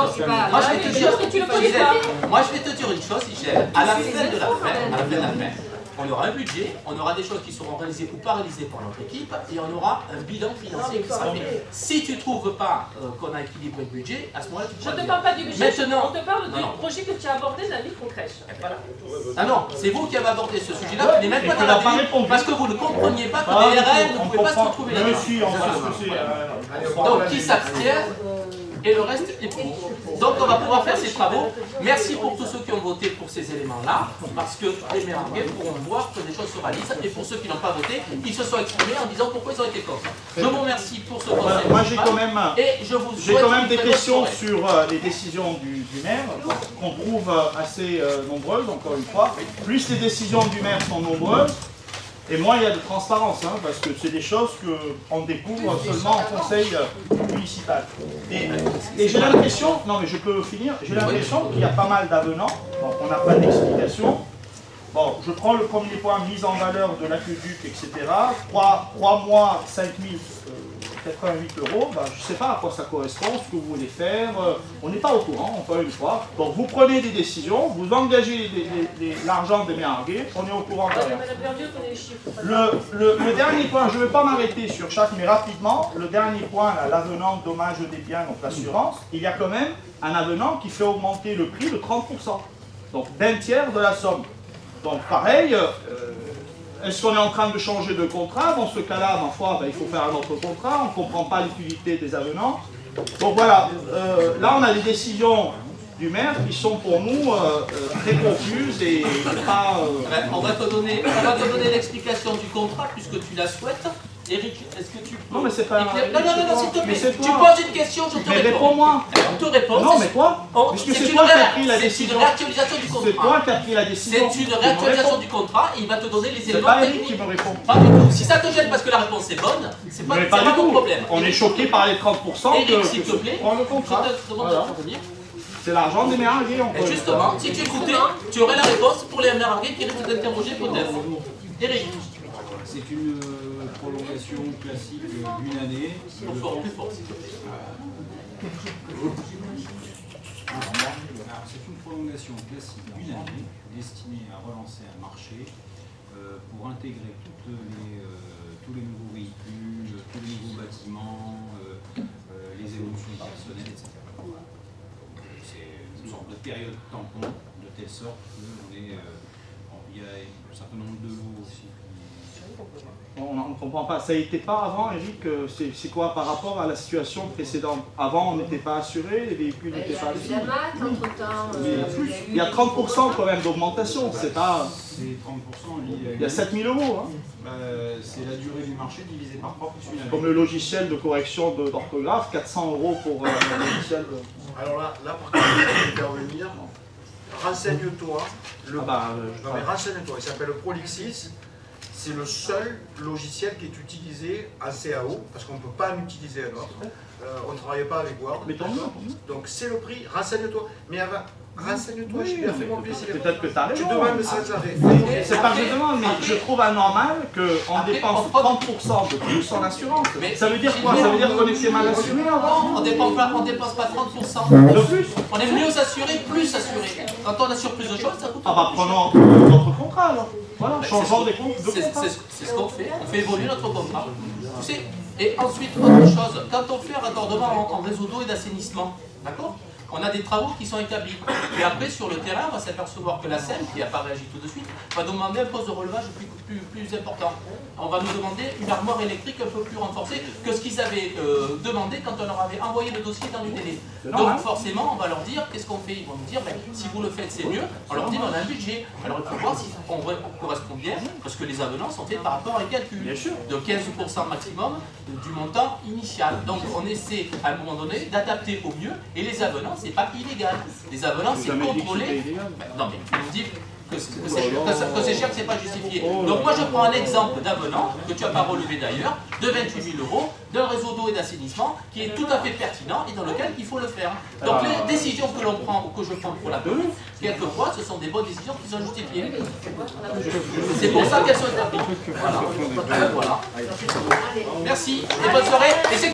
moi je vais te dire une chose, Michel. À la fin de la fin, on aura un budget, on aura des choses qui seront réalisées ou pas réalisées par notre équipe et on aura un bilan financier qui sera fait. Si tu ne trouves pas qu'on a équilibré le budget, à ce moment-là tu pourras. Je ne te parle pas du budget, maintenant, on te parle du projet que tu as abordé de la micro-crèche. Voilà. Ah non, c'est vous qui avez abordé ce sujet-là, qui n'est même pas dans la réponse parce que vous ne compreniez pas que les RR ne pouvaient pas se retrouver là-dedans. Donc qui s'abstient et le reste est pour. Donc on va pouvoir faire ces travaux. Merci pour tous ceux qui ont voté pour ces éléments-là, parce que les méringués pourront voir que des choses se réalisent, et pour ceux qui n'ont pas voté, ils se sont exprimés en disant pourquoi ils ont été contre. Je vous remercie pour ce conseil. Moi j'ai quand même des questions sur les décisions du maire, qu'on trouve assez nombreuses, encore une fois. Plus les décisions du maire sont nombreuses, et moins il y a de transparence, parce que c'est des choses qu'on découvre seulement en conseil municipal. Et j'ai l'impression, non mais je peux finir, j'ai l'impression qu'il y a pas mal d'avenants, donc on n'a pas d'explication. Bon, je prends le premier point, mise en valeur de l'aqueduc, etc. 3 mois, 5 000 88 €, ben, je ne sais pas à quoi ça correspond, ce que vous voulez faire, on n'est pas au courant, encore une fois. Donc vous prenez des décisions, vous engagez l'argent des méringués, on est au courant de rien. Le dernier point, je ne vais pas m'arrêter sur chaque, mais rapidement, le dernier point, l'avenant dommage des biens, donc l'assurance, il y a quand même un avenant qui fait augmenter le prix de 30%, donc d'un tiers de la somme. Donc pareil, est-ce qu'on est en train de changer de contrat? Dans ce cas-là, ma foi, ben, il faut faire un autre contrat, on ne comprend pas l'utilité des avenants. Donc voilà, là on a des décisions du maire qui sont pour nous très confuses et pas... On va te donner l'explication du contrat puisque tu la souhaites. Eric, est-ce que tu peux... Non mais c'est pas... Non, s'il te plaît, tu poses une question, je te réponds. Mais réponds-moi. On te répond. Non mais toi, puisque c'est toi qui as pris la décision. C'est une réactualisation du contrat. C'est toi qui as pris la décision. C'est une réactualisation du contrat et il va te donner les éléments techniques. C'est pas techniques. Eric qui me répond. Pas du tout. Si ça te gêne parce que la réponse est bonne, c'est pas mon problème. On est choqué par les 30% Eric, s'il te plaît, prend le contrat. je te demande d'intervenir. C'est l'argent des méringués. Et justement, si tu écoutais, tu aurais la réponse pour les méringués qui risquent d'interroger peut-être. Eric. C'est une prolongation classique d'une année. Plus fort, s'il te plaît. Alors, c'est une prolongation classique d'une année destinée à relancer un marché pour intégrer tous les nouveaux véhicules, tous les nouveaux bâtiments, les évolutions personnelles, etc. C'est une sorte de période tampon, de telle sorte qu'il y a un certain nombre de lots aussi. On ne comprend pas. Ça n'était pas avant, Eric? C'est quoi par rapport à la situation précédente? Avant, on n'était pas assuré, les véhicules n'étaient pas assurés. Il y a 30% quand même d'augmentation. C'est pas... C'est 30% lié. Il y a 7 000 €. Hein. C'est la durée du marché divisée par 3 plus une année. Comme le logiciel de correction d'orthographe, 400 € pour le logiciel de... Alors là par contre, je vais intervenir. Renseigne-toi. Non mais renseigne-toi, il s'appelle Prolixis. C'est le seul logiciel qui est utilisé en CAO, parce qu'on ne peut pas en utiliser un autre. On ne travaille pas avec Word. Mais tant mieux. Donc c'est le prix, renseigne-toi. Mais avant, renseigne-toi, j'ai bien fait mon plaisir. Peut-être que tu as raison. Tu demandes sans arrêt. C'est pas que je demande, mais je trouve anormal qu'on dépense 30% de plus en assurance. Mais ça veut dire quoi? Ça veut dire qu'on était mal assuré avant? On ne dépense pas 30%. De plus? On est mieux assuré, plus assuré. Quand on assure plus de choses, ça coûte. Ah bah prenons notre contrat alors. Voilà, changeons des comptes de contrat. C'est ce qu'on fait. On fait évoluer notre contrat. Tu sais, et ensuite, autre chose, quand on fait un raccordement en réseau d'eau et d'assainissement, d'accord? On a des travaux qui sont établis. Et après, sur le terrain, on va s'apercevoir que la SEM, qui n'a pas réagi tout de suite, va nous demander un poste de relevage plus important. On va nous demander une armoire électrique un peu plus renforcée que ce qu'ils avaient demandé quand on leur avait envoyé le dossier dans les délais. Donc forcément, on va leur dire, qu'est-ce qu'on fait? Ils vont nous dire, ben, si vous le faites, c'est mieux. On leur dit, ben, on a un budget. Alors il faut voir si on correspond bien, parce que les avenants sont faits par rapport à les calculs. De 15% maximum du montant initial. Donc on essaie, à un moment donné, d'adapter au mieux, et les avenants, c'est pas illégal. Les avenants, c'est contrôlé. Non mais tu nous dis que c'est cher, que c'est pas justifié. Donc moi je prends un exemple d'avenant, que tu n'as pas relevé d'ailleurs, de 28 000 €, d'un réseau d'eau et d'assainissement qui est tout à fait pertinent et dans lequel il faut le faire. Donc les décisions que l'on prend ou que je prends pour la commune, quelquefois ce sont des bonnes décisions qui sont justifiées. C'est pour ça qu'elles sont établies. Voilà. Merci et bonne soirée.